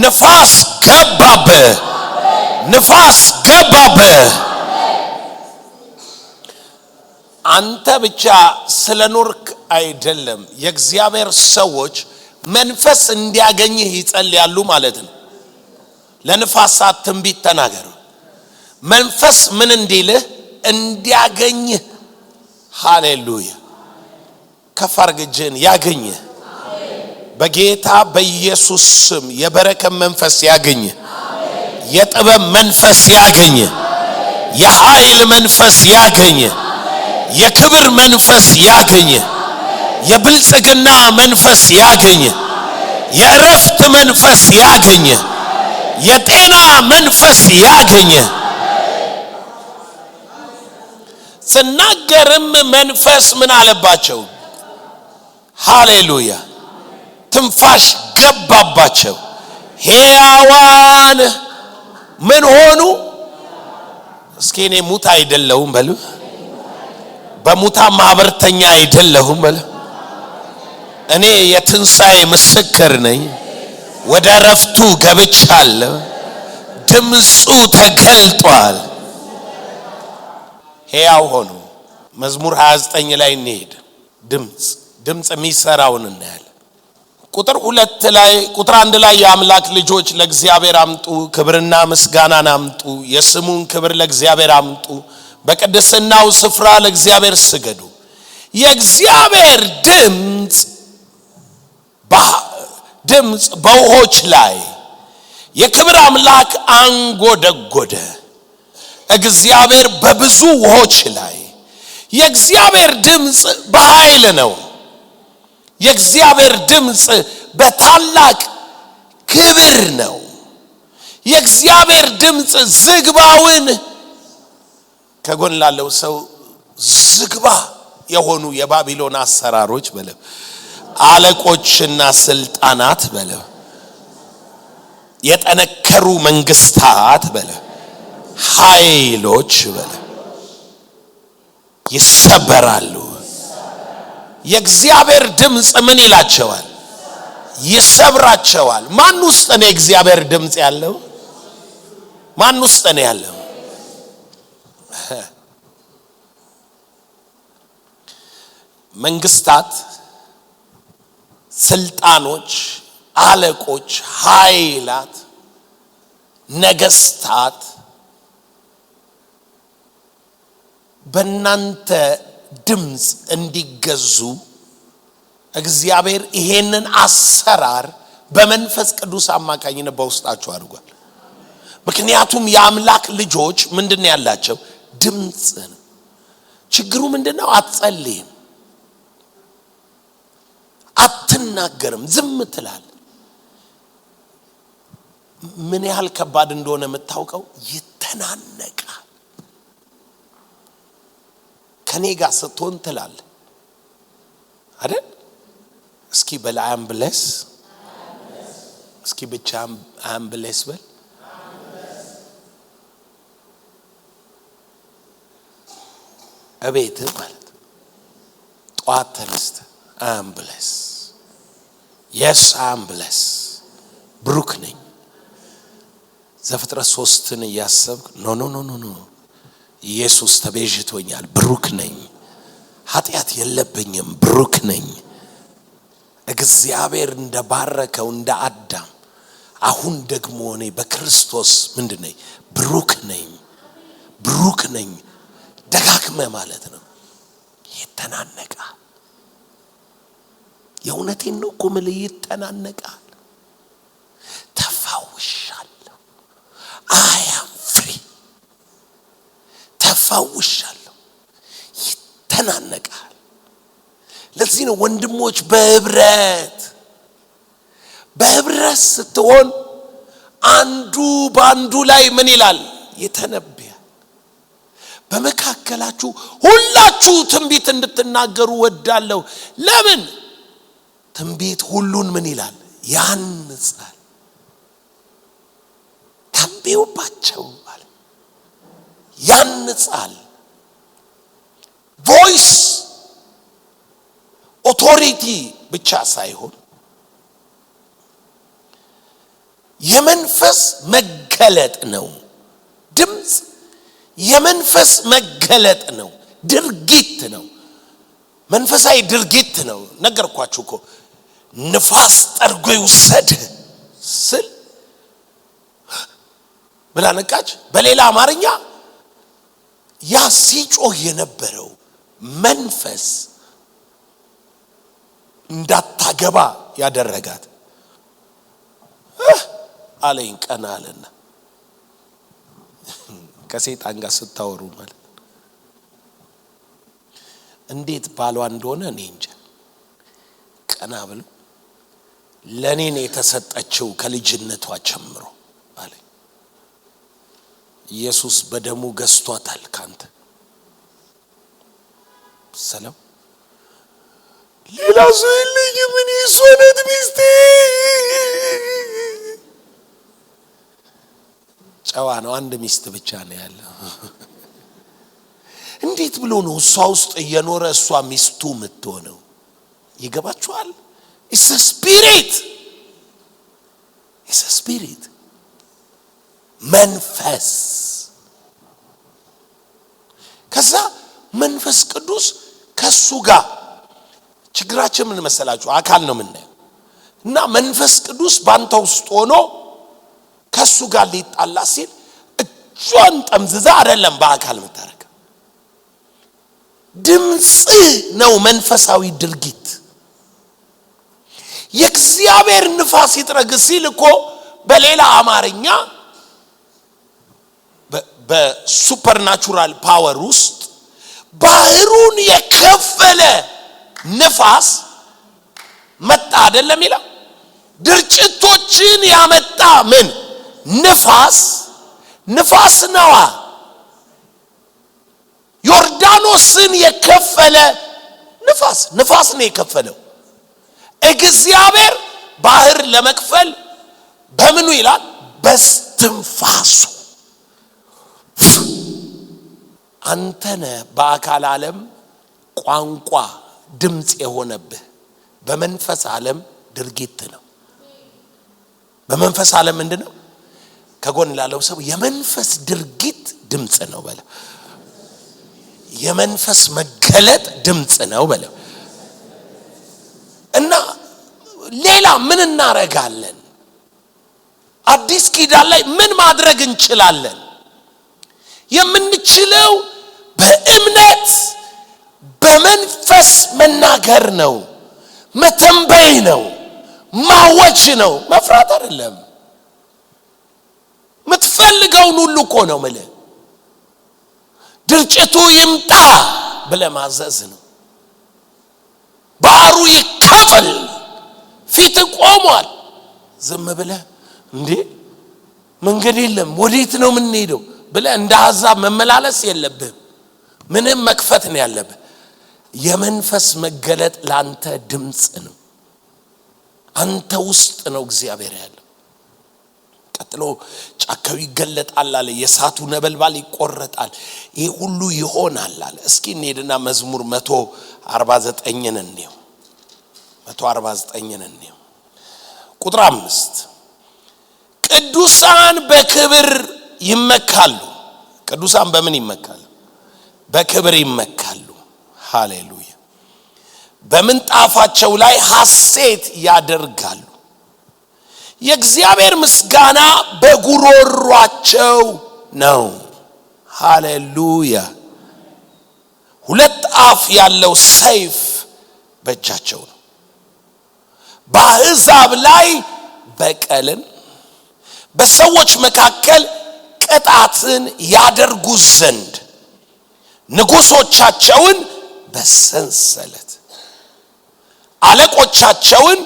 ንፋስ ገባብህ። ንፋስ ገባብህ። አንተ ብቻ ስለኖርክ አይደለም። የእግዚአብሔር ሰዎች መንፈስ እንዲያገኝህ ይጸልያሉ ማለት ነው። ለንፋሳት ትንቢት ተናገሩ። መንፈስ ምን እንዲልህ? እንዲያገኝህ። ሃሌሉያ። ከፍ አድርግ እጅህን። ያገኝህ በጌታ በኢየሱስ ስም። የበረከት መንፈስ ያገኝህ። የጥበብ መንፈስ ያገኝህ። የኃይል መንፈስ ያገኝህ። የክብር መንፈስ ያገኝህ። የብልጽግና መንፈስ ያገኝህ። የእረፍት መንፈስ ያገኝህ። የጤና መንፈስ ያገኝህ። ስናገርም መንፈስ ምን አለባቸው? ሃሌሉያ። ትንፋሽ ገባባቸው። ሕያዋን ምን ሆኑ? እስኪ እኔ ሙት አይደለሁም በሉ። በሙታ ማህበርተኛ አይደለሁም በሉ። እኔ የትንሣኤ ምስክር ነኝ። ወደ እረፍቱ ገብቻለሁ። ድምፁ ተገልጧል። ሕያው ሆኑ። መዝሙር 29 ላይ እንሄድ። ድምፅ የሚሰራውን እናያለን። ቁጥር 1 ላይ የአምላክ ልጆች ለእግዚአብሔር አምጡ፣ ክብርና ምስጋናን አምጡ፣ የስሙን ክብር ለእግዚአብሔር አምጡ፣ በቅድስናው ስፍራ ለእግዚአብሔር ስገዱ። የእግዚአብሔር ድምፅ በውሆች ላይ የክብር አምላክ አንጎደጎደ። እግዚአብሔር በብዙ ውሆች ላይ የእግዚአብሔር ድምጽ በኃይል ነው። የእግዚአብሔር ድምጽ በታላቅ ክብር ነው። የእግዚአብሔር ድምጽ ዝግባውን ከጎን ላለው ሰው ዝግባ የሆኑ የባቢሎን አሰራሮች በለው፣ አለቆችና ስልጣናት በለው፣ የጠነከሩ መንግስታት በለው፣ ኃይሎች በለው ይሰበራሉ። የእግዚአብሔር ድምጽ ምን ይላቸዋል? ይሰብራቸዋል። ማን ውስጥ ነው የእግዚአብሔር ድምጽ ያለው? ማን ውስጥ ነው ያለው? መንግስታት፣ ስልጣኖች፣ አለቆች፣ ኃይላት፣ ነገስታት በእናንተ ድምጽ እንዲገዙ እግዚአብሔር ይሄንን አሰራር በመንፈስ ቅዱስ አማካኝነት በውስጣቸው አድርጓል። ምክንያቱም የአምላክ ልጆች ምንድነው ያላቸው? ድምጽ ነው። ችግሩ ምንድነው? አትጸልይም፣ አትናገርም፣ ዝም ትላለህ። ምን ያህል ከባድ እንደሆነ የምታውቀው ይተናነቃል። ከኔ ጋር ስትሆን ትላለህ አይደል? እስኪ በል አም ብለስ፣ እስኪ ብቻ አም ብለስ በል። እቤት ማለት ጧት ተነስተህ አም ብለስ፣ የስ አም ብለስ፣ ብሩክ ነኝ። ዘፍጥረት 3ን እያሰብክ ኖ ኖ ኖ ኖ ኖ ኢየሱስ ተቤዥቶኛል፣ ብሩክ ነኝ። ኃጢአት የለብኝም፣ ብሩክ ነኝ። እግዚአብሔር እንደባረከው እንደ አዳም አሁን ደግሞ እኔ በክርስቶስ ምንድነኝ? ብሩክ ነኝ፣ ብሩክ ነኝ። ደጋግመ ማለት ነው። ይተናነቃል። የእውነቴን ነው እኮ ምን ይተናነቃል። ተፈውሻለሁ፣ አይ አም ፍሪ፣ ተፈውሻለሁ። ይተናነቃል። ለዚህ ነው ወንድሞች በህብረት ስትሆን አንዱ በአንዱ ላይ ምን ይላል? ይተነብያል። በመካከላችሁ ሁላችሁ ትንቢት እንድትናገሩ ወዳለሁ። ለምን? ትንቢት ሁሉን ምን ይላል? ያንጻል። ተንብዩባቸው ማለት ያንጻል። ቮይስ ኦቶሪቲ ብቻ ሳይሆን የመንፈስ መገለጥ ነው። ድምጽ የመንፈስ መገለጥ ነው። ድርጊት ነው። መንፈሳዊ ድርጊት ነው። ነገርኳችሁ እኮ ንፋስ ጠርጎ ይውሰድ ስል ብላ ነቃች። በሌላ አማርኛ ያ ሲጮህ የነበረው መንፈስ እንዳታገባ ያደረጋት አለኝ። ቀና አለና ከሰይጣን ጋር ስታወሩ ማለት እንዴት ባሏ እንደሆነ እኔ እንጃ። ቀና ብሎ ለኔ ነው የተሰጠችው ከልጅነቷ ጀምሮ አለኝ። ኢየሱስ በደሙ ገዝቷታል ካንተ። ሰላም ሌላ ሰው የለኝም፣ እኔ እሷ ናት ሚስቴ። ጨዋ ነው። አንድ ሚስት ብቻ ነው ያለው። እንዴት ብሎ ነው እሷ ውስጥ እየኖረ እሷ ሚስቱ የምትሆነው? ይገባችኋል? ኢትስ ስፒሪት፣ ኢትስ ስፒሪት መንፈስ። ከዛ መንፈስ ቅዱስ ከሱ ጋር ችግራችን ምን መሰላችሁ? አካል ነው የምናየው እና መንፈስ ቅዱስ ባንተ ውስጥ ሆኖ ከሱ ጋር ሊጣላ ሲል እጇን ጠምዝዛ አይደለም በአካል መታረቅ። ድምጽ ነው መንፈሳዊ ድርጊት። የእግዚአብሔር ንፋስ ይጥረግ ሲል እኮ በሌላ አማርኛ በሱፐርናቹራል ፓወር ውስጥ ባህሩን የከፈለ ንፋስ መጣ አይደለም ይላል። ድርጭቶችን ያመጣ ምን ንፋስ ነዋ። ዮርዳኖስን የከፈለ ንፋስ ነው የከፈለው። እግዚአብሔር ባህር ለመክፈል በምኑ ይላል? በስትንፋሱ። አንተነ በአካል ዓለም ቋንቋ ድምጽ የሆነብህ በመንፈስ ዓለም ድርጊት ነው። በመንፈስ ዓለም ምንድነው? ከጎን ላለው ሰው የመንፈስ ድርጊት ድምጽ ነው በለው። የመንፈስ መገለጥ ድምጽ ነው በለው። እና ሌላ ምን እናረጋለን? አዲስ ኪዳን ላይ ምን ማድረግ እንችላለን? የምንችለው በእምነት በመንፈስ መናገር ነው፣ መተንበይ ነው፣ ማወጅ ነው። መፍራት አይደለም። የምትፈልገውን ሁሉ እኮ ነው ማለት። ድርጭቱ ይምጣ ብለህ ማዘዝ ነው። ባህሩ ይከፈል ፊት ቆሟል። ዝም ብለህ እንዴ መንገድ የለም ወዴት ነው የምንሄደው ብለህ እንደ አሕዛብ መመላለስ የለብህም። ምንም መክፈት ነው ያለብህ። የመንፈስ መገለጥ ላንተ ድምጽ ነው። አንተ ውስጥ ነው እግዚአብሔር ያለው። ቀጥሎ ጫካው ይገለጣል አለ፣ የእሳቱ ነበልባል ይቆረጣል፣ ይሄ ሁሉ ይሆናል አለ። እስኪ እንሄድና መዝሙር 149ን እንየው። 149ን እንየው ቁጥር 5 ቅዱሳን በክብር ይመካሉ። ቅዱሳን በምን ይመካሉ? በክብር ይመካሉ። ሃሌሉያ። በምንጣፋቸው ላይ ሐሴት ያደርጋሉ። የእግዚአብሔር ምስጋና በጉሮሯቸው ነው። ሃሌሉያ። ሁለት አፍ ያለው ሰይፍ በእጃቸው ነው። በአሕዛብ ላይ በቀልን በሰዎች መካከል ቅጣትን ያደርጉ ዘንድ ንጉሶቻቸውን በሰንሰለት አለቆቻቸውን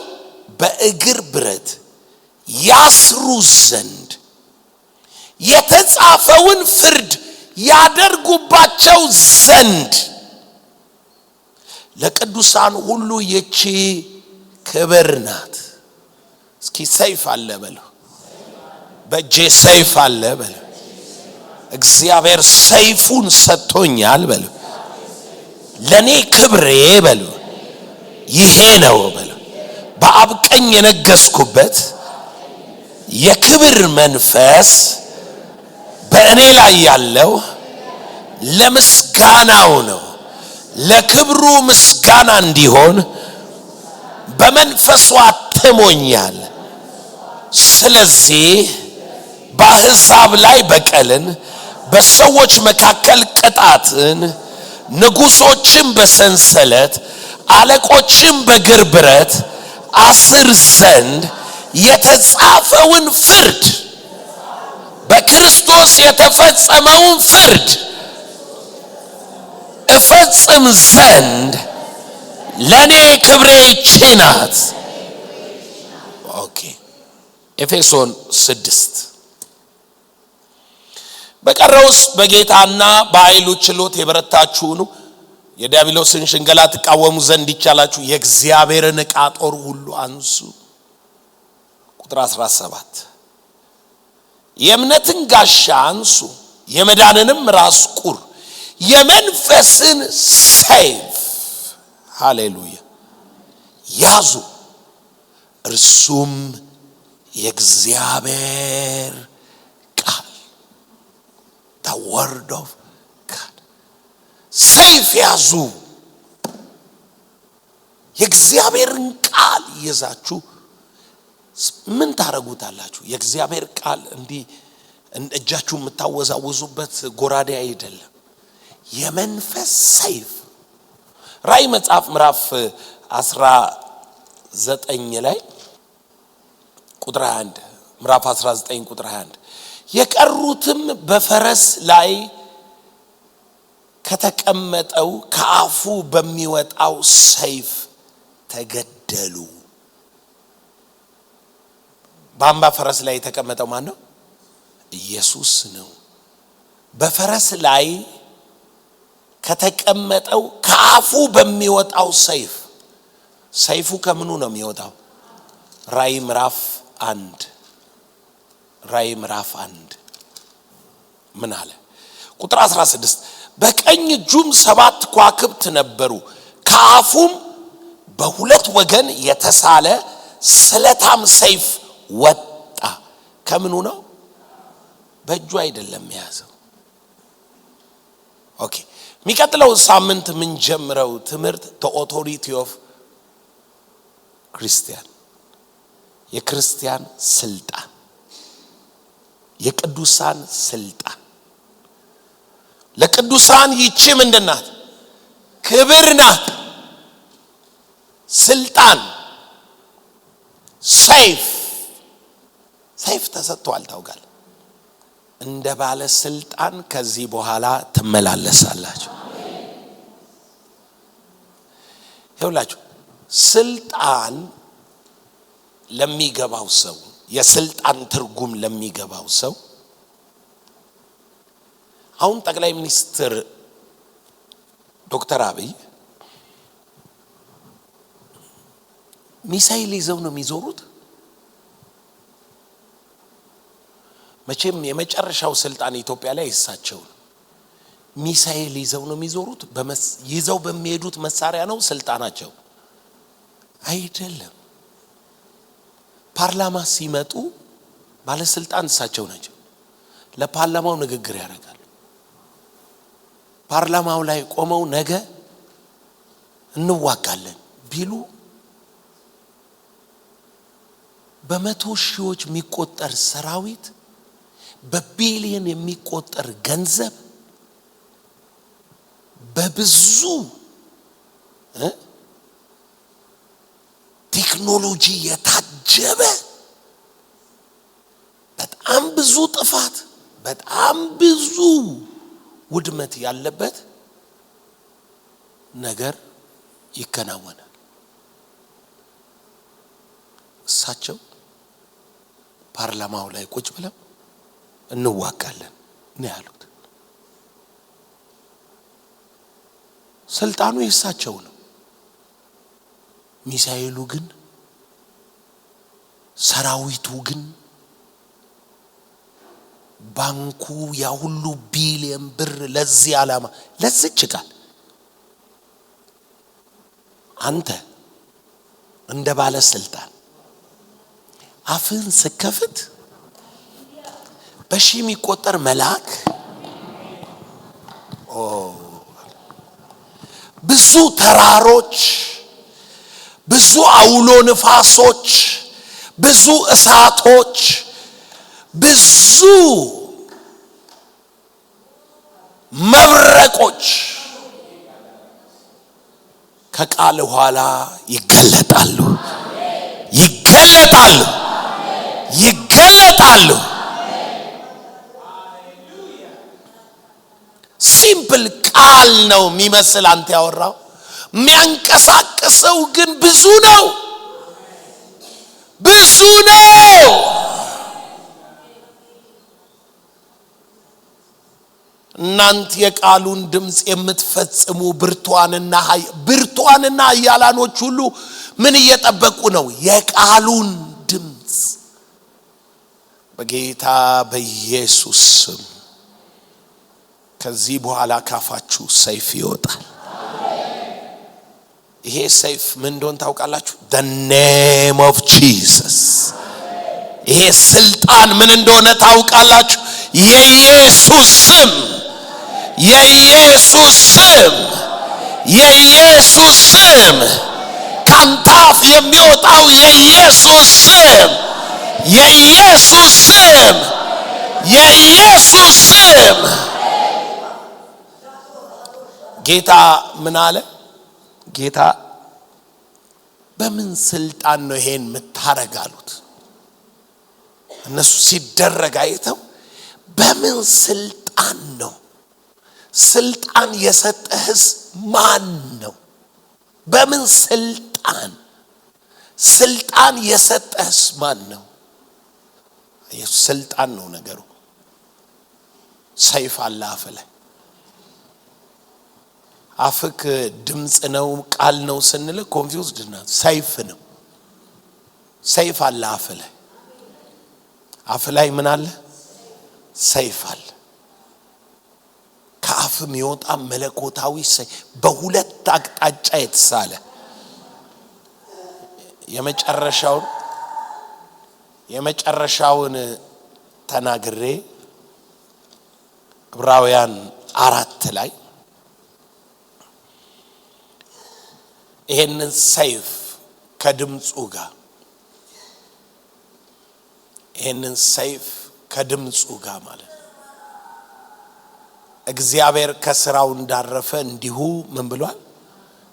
በእግር ብረት ያስሩ ዘንድ የተጻፈውን ፍርድ ያደርጉባቸው ዘንድ ለቅዱሳን ሁሉ ይቺ ክብር ናት። እስኪ ሰይፍ አለ በለው። በእጄ ሰይፍ አለ በለው። እግዚአብሔር ሰይፉን ሰጥቶኛል በለው። ለኔ ክብሬ በለው ይሄ ነው በለው። በአብ ቀኝ የነገስኩበት የክብር መንፈስ በእኔ ላይ ያለው ለምስጋናው ነው። ለክብሩ ምስጋና እንዲሆን በመንፈሱ አትሞኛል። ስለዚህ በአሕዛብ ላይ በቀልን በሰዎች መካከል ቅጣትን ንጉሶችን በሰንሰለት አለቆችን በእግር ብረት አስር ዘንድ የተጻፈውን ፍርድ በክርስቶስ የተፈጸመውን ፍርድ እፈጽም ዘንድ ለኔ ክብሬ ይህች ናት። ኦኬ ኤፌሶን 6 በቀረውስ በጌታና በኃይሉ ችሎት የበረታችሁ ሁኑ፣ የዲያብሎስን ሽንገላ ተቃወሙ ዘንድ ይቻላችሁ፣ የእግዚአብሔርን ዕቃ ጦር ሁሉ አንሱ። ቁጥር 17 የእምነትን ጋሻ አንሱ፣ የመዳንንም ራስ ቁር፣ የመንፈስን ሰይፍ ሃሌሉያ ያዙ፣ እርሱም የእግዚአብሔር ቃል the word of God። ሰይፍ ያዙ። የእግዚአብሔርን ቃል ይዛችሁ ምን ታረጉታላችሁ? የእግዚአብሔር ቃል እንዲህ እጃችሁ የምታወዛውዙበት ጎራዴ አይደለም፣ የመንፈስ ሰይፍ። ራእይ መጽሐፍ ምዕራፍ 19 ላይ ቁጥር 21 ምዕራፍ 19 ቁጥር 21 የቀሩትም በፈረስ ላይ ከተቀመጠው ከአፉ በሚወጣው ሰይፍ ተገደሉ። በአምባ ፈረስ ላይ የተቀመጠው ማን ነው? ኢየሱስ ነው። በፈረስ ላይ ከተቀመጠው ከአፉ በሚወጣው ሰይፍ፣ ሰይፉ ከምኑ ነው የሚወጣው? ራእይ ምዕራፍ 1 ምን አለ? ቁጥር 16 በቀኝ እጁም 7 ከዋክብት ነበሩ፣ ከአፉም በሁለት ወገን የተሳለ ስለታም ሰይፍ ወጣ። ከምኑ ነው? በእጁ አይደለም የያዘው። ኦኬ። የሚቀጥለው ሳምንት ምን ጀምረው ትምህርት the authority of ክርስቲያን፣ የክርስቲያን ስልጣን፣ የቅዱሳን ስልጣን። ለቅዱሳን ይቺ ምንድናት? ክብር ናት። ስልጣን፣ ሰይፍ ተሰጥቷል። ታውቃለህ? እንደ ባለ ስልጣን ከዚህ በኋላ ትመላለሳላችሁ። ይኸውላችሁ ስልጣን ለሚገባው ሰው፣ የስልጣን ትርጉም ለሚገባው ሰው አሁን ጠቅላይ ሚኒስትር ዶክተር አብይ ሚሳኤል ይዘው ነው የሚዞሩት። መቼም የመጨረሻው ስልጣን ኢትዮጵያ ላይ እሳቸው ነው። ሚሳኤል ይዘው ነው የሚዞሩት። ይዘው በሚሄዱት መሳሪያ ነው ስልጣናቸው አይደለም። ፓርላማ ሲመጡ ባለስልጣን እሳቸው ናቸው። ለፓርላማው ንግግር ያደርጋሉ። ፓርላማው ላይ ቆመው ነገ እንዋጋለን ቢሉ በመቶ ሺዎች የሚቆጠር ሰራዊት፣ በቢሊየን የሚቆጠር ገንዘብ፣ በብዙ ቴክኖሎጂ የታጀበ በጣም ብዙ ጥፋት፣ በጣም ብዙ ውድመት ያለበት ነገር ይከናወናል። እሳቸው ፓርላማው ላይ ቁጭ ብለው እንዋጋለን ነው ያሉት። ስልጣኑ የእሳቸው ነው። ሚሳኤሉ ግን፣ ሰራዊቱ ግን፣ ባንኩ ያ ሁሉ ቢሊየን ብር ለዚህ ዓላማ ለዚች ቃል አንተ እንደ ባለ ስልጣን አፍን ስከፍት በሺህ የሚቆጠር መልአክ፣ ብዙ ተራሮች፣ ብዙ አውሎ ንፋሶች፣ ብዙ እሳቶች፣ ብዙ መብረቆች ከቃል ኋላ ይገለጣሉ። ሲምፕል ቃል ነው የሚመስል አንተ ያወራው፣ የሚያንቀሳቅሰው ግን ብዙ ነው። እናንተ የቃሉን ድምጽ የምትፈጽሙ ብርቱዓንና ኃያላኖች ሁሉ ምን እየጠበቁ ነው? የቃሉን ድምጽ። በጌታ በኢየሱስ ስም ከዚህ በኋላ ካፋችሁ ሰይፍ ይወጣል። ይሄ ሰይፍ ምን እንደሆነ ታውቃላችሁ? the name of Jesus። ይሄ ስልጣን ምን እንደሆነ ታውቃላችሁ? የኢየሱስ ስም፣ የኢየሱስ ስም፣ የኢየሱስ ስም። ካንታፍ የሚወጣው የኢየሱስ ስም፣ የኢየሱስ ስም፣ የኢየሱስ ስም። ጌታ ምን አለ? ጌታ በምን ስልጣን ነው ይሄን የምታረጋሉት? እነሱ ሲደረግ አይተው በምን ስልጣን ነው? ስልጣን የሰጠህስ ማን ነው? በምን ስልጣን የሰጠህስ ማን ነው? ኢየሱስ ስልጣን ነው ነገሩ። ሰይፍ አለ አፍ ላይ። አፍክ ድምጽ ነው ቃል ነው ስንል ኮንፊውዝድ ነው። ሰይፍ ነው። ሰይፍ አለ አፍ ላይ። አፍ ላይ ምን አለ? ሰይፍ አለ። ከአፍ የሚወጣ መለኮታዊ ሰይፍ በሁለት አቅጣጫ የተሳለ። የመጨረሻውን ተናግሬ ዕብራውያን 4 ላይ ይሄንን ሰይፍ ከድምጹ ጋር ማለት እግዚአብሔር ከስራው እንዳረፈ እንዲሁ ምን ብሏል?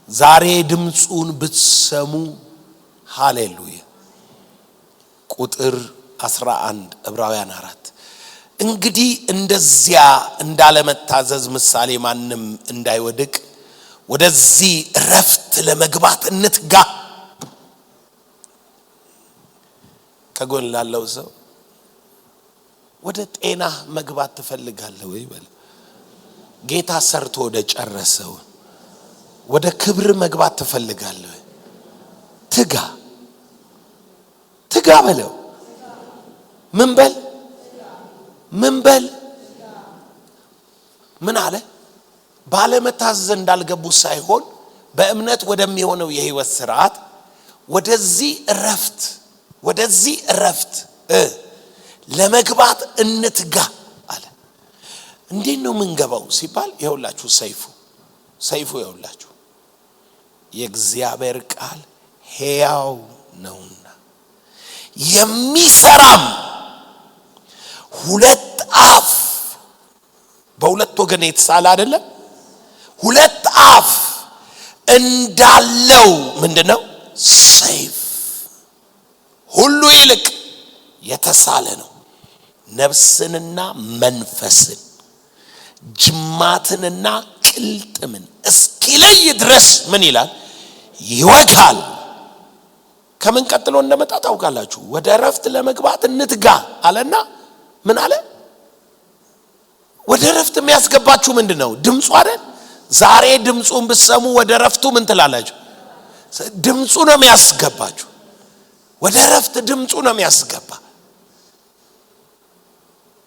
ዛሬ ድምጹን ብትሰሙ ሃሌሉያ። ቁጥር 11 ዕብራውያን 4 እንግዲህ እንደዚያ እንዳለመታዘዝ ምሳሌ ማንም እንዳይወድቅ ወደዚህ እረፍት ለመግባት እንትጋ። ከጎን ላለው ሰው ወደ ጤና መግባት ትፈልጋለህ ወይ በል። ጌታ ሰርቶ ወደ ጨረሰው ወደ ክብር መግባት ትፈልጋለህ? ትጋ በለው። ምን በል ምን አለ? ባለመታዘዝ እንዳልገቡ ሳይሆን በእምነት ወደሚሆነው የሕይወት ስርዓት ወደዚህ እረፍት ለመግባት እንትጋ አለ። እንዴት ነው የምንገባው ሲባል ይኸውላችሁ ሰይፉ ይኸውላችሁ የእግዚአብሔር ቃል ሕያው ነውና የሚሰራም ሁለት አፍ በሁለት ወገን የተሳለ አይደለም፣ ሁለት አፍ እንዳለው ምንድነው? ሰይፍ ሁሉ ይልቅ የተሳለ ነው። ነፍስንና መንፈስን ጅማትንና ቅልጥምን እስኪለይ ድረስ ምን ይላል? ይወጋል። ከምን ቀጥሎ እንደመጣ ታውቃላችሁ? ወደ እረፍት ለመግባት እንትጋ አለና ምን አለ? ወደ እረፍት የሚያስገባችሁ ምንድነው? ድምጹ አይደል? ዛሬ ድምጹን ብትሰሙ ወደ እረፍቱ ምን ትላላችሁ? ድምጹ ነው የሚያስገባችሁ ወደ እረፍት። ድምጹ ነው የሚያስገባ።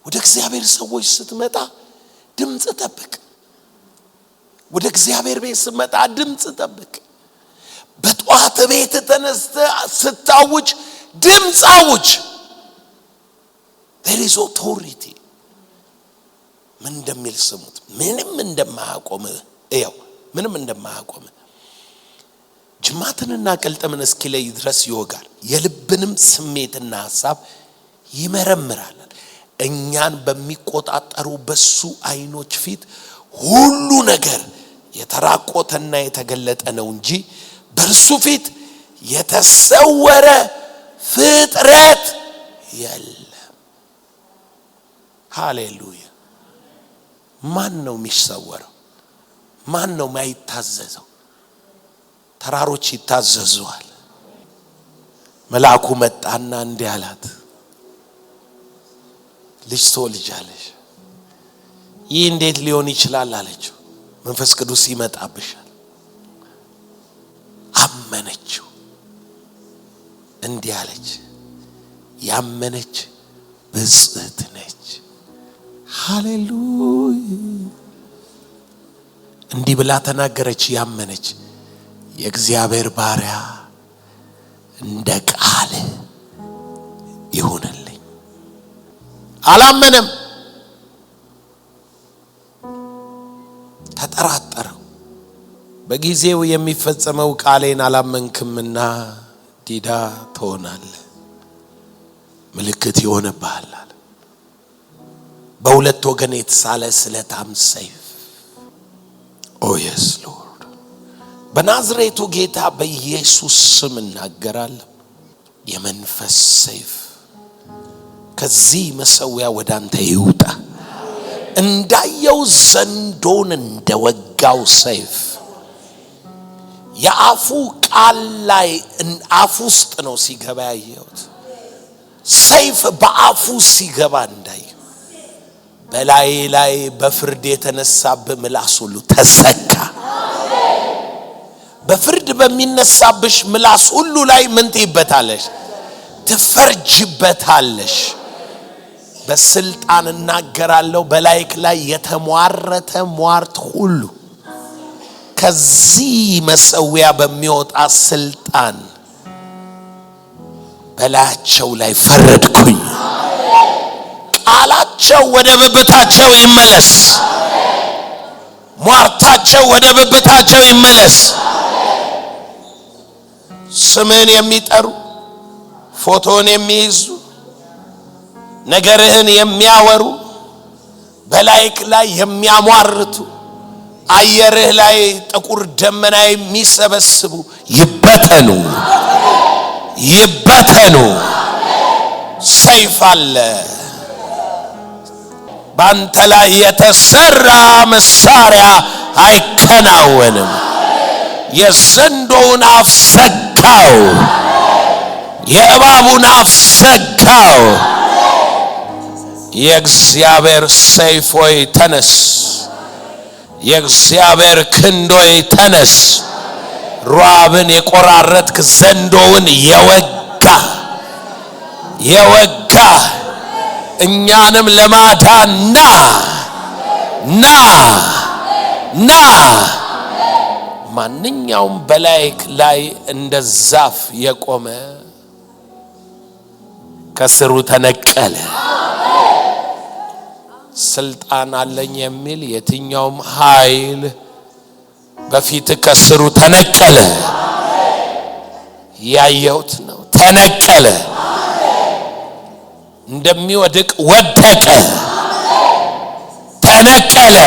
ወደ እግዚአብሔር ሰዎች ስትመጣ ድምጽ ጠብቅ። ወደ እግዚአብሔር ቤት ስትመጣ ድምጽ ጠብቅ። በጧት ቤት ተነስተ ስታውጅ ድምጽ አውጅ። there is authority። ምን እንደሚል ስሙት። ምንም እንደማያቆም ጅማትንና ቅልጥምን እስኪለይ ድረስ ይወጋል፣ የልብንም ስሜትና ሐሳብ ይመረምራል። እኛን በሚቆጣጠሩ በሱ አይኖች ፊት ሁሉ ነገር የተራቆተና የተገለጠ ነው እንጂ በእርሱ ፊት የተሰወረ ፍጥረት የለም። ሃሌሉያ። ማን ነው የሚሰወረው? ማን ነው የማይታዘዘው? ተራሮች ይታዘዙዋል። መልአኩ መጣና እንዲህ አላት፣ ልጅ ትወልጃለሽ። ይህ እንዴት ሊሆን ይችላል አለችው። መንፈስ ቅዱስ ይመጣብሻል። አመነችው። እንዲህ አለች፣ ያመነች ብፅዕት ነች። ሃሌሉያ። እንዲህ ብላ ተናገረች። ያመነች የእግዚአብሔር ባሪያ እንደ ቃል ይሁንልኝ። አላመነም፣ ተጠራጠረው። በጊዜው የሚፈጸመው ቃሌን አላመንክምና ዲዳ ትሆናለህ፣ ምልክት ይሆንብሃል አለ። በሁለት ወገን የተሳለ ስለታም ሰይፍ። ኦ የስ ሎርድ፣ በናዝሬቱ ጌታ በኢየሱስ ስም እናገራለሁ። የመንፈስ ሰይፍ ከዚህ መሰዊያ ወደ አንተ ይውጣ። እንዳየው ዘንዶን እንደወጋው ሰይፍ የአፉ ቃል ላይ አፉ ውስጥ ነው ሲገባ ያየሁት። ሰይፍ በአፉ ሲገባ እንዳየው በላይ በፍርድ የተነሳብህ ምላስ ሁሉ ተዘጋ። በፍርድ በሚነሳብሽ ምላስ ሁሉ ላይ ምን ትይበታለሽ? ትፈርጅበታለሽ። በስልጣን እናገራለሁ በላይክ ላይ የተሟረተ ሟርት ሁሉ ከዚህ መሰዊያ በሚወጣ ስልጣን በላያቸው ላይ ፈረድኩኝ። ቃላቸው ወደ ብብታቸው ይመለስ። ሟርታቸው ወደ ብብታቸው ይመለስ። ስምን የሚጠሩ ፎቶን የሚይዙ ነገርህን የሚያወሩ በላይክ ላይ የሚያሟርቱ አየርህ ላይ ጥቁር ደመና የሚሰበስቡ ይበተኑ ይበተኑ። ሰይፍ አለ ባንተ ላይ የተሰራ መሳሪያ አይከናወንም። የዘንዶውን አፍ ዘጋው፣ የእባቡን አፍ ዘጋው። የእግዚአብሔር ሰይፍ ሆይ ተነስ፣ የእግዚአብሔር ክንድ ሆይ ተነስ። ሯብን የቆራረጥክ ዘንዶውን የወጋ እኛንም ለማዳን ና ማንኛውም በላይክ ላይ እንደ ዛፍ የቆመ ከስሩ ተነቀለ። ስልጣን አለኝ የሚል የትኛውም ኃይል በፊት ከስሩ ተነቀለ። ያየሁት ነው። ተነቀለ። እንደሚወድቅ ወደቀ። ተነቀለ።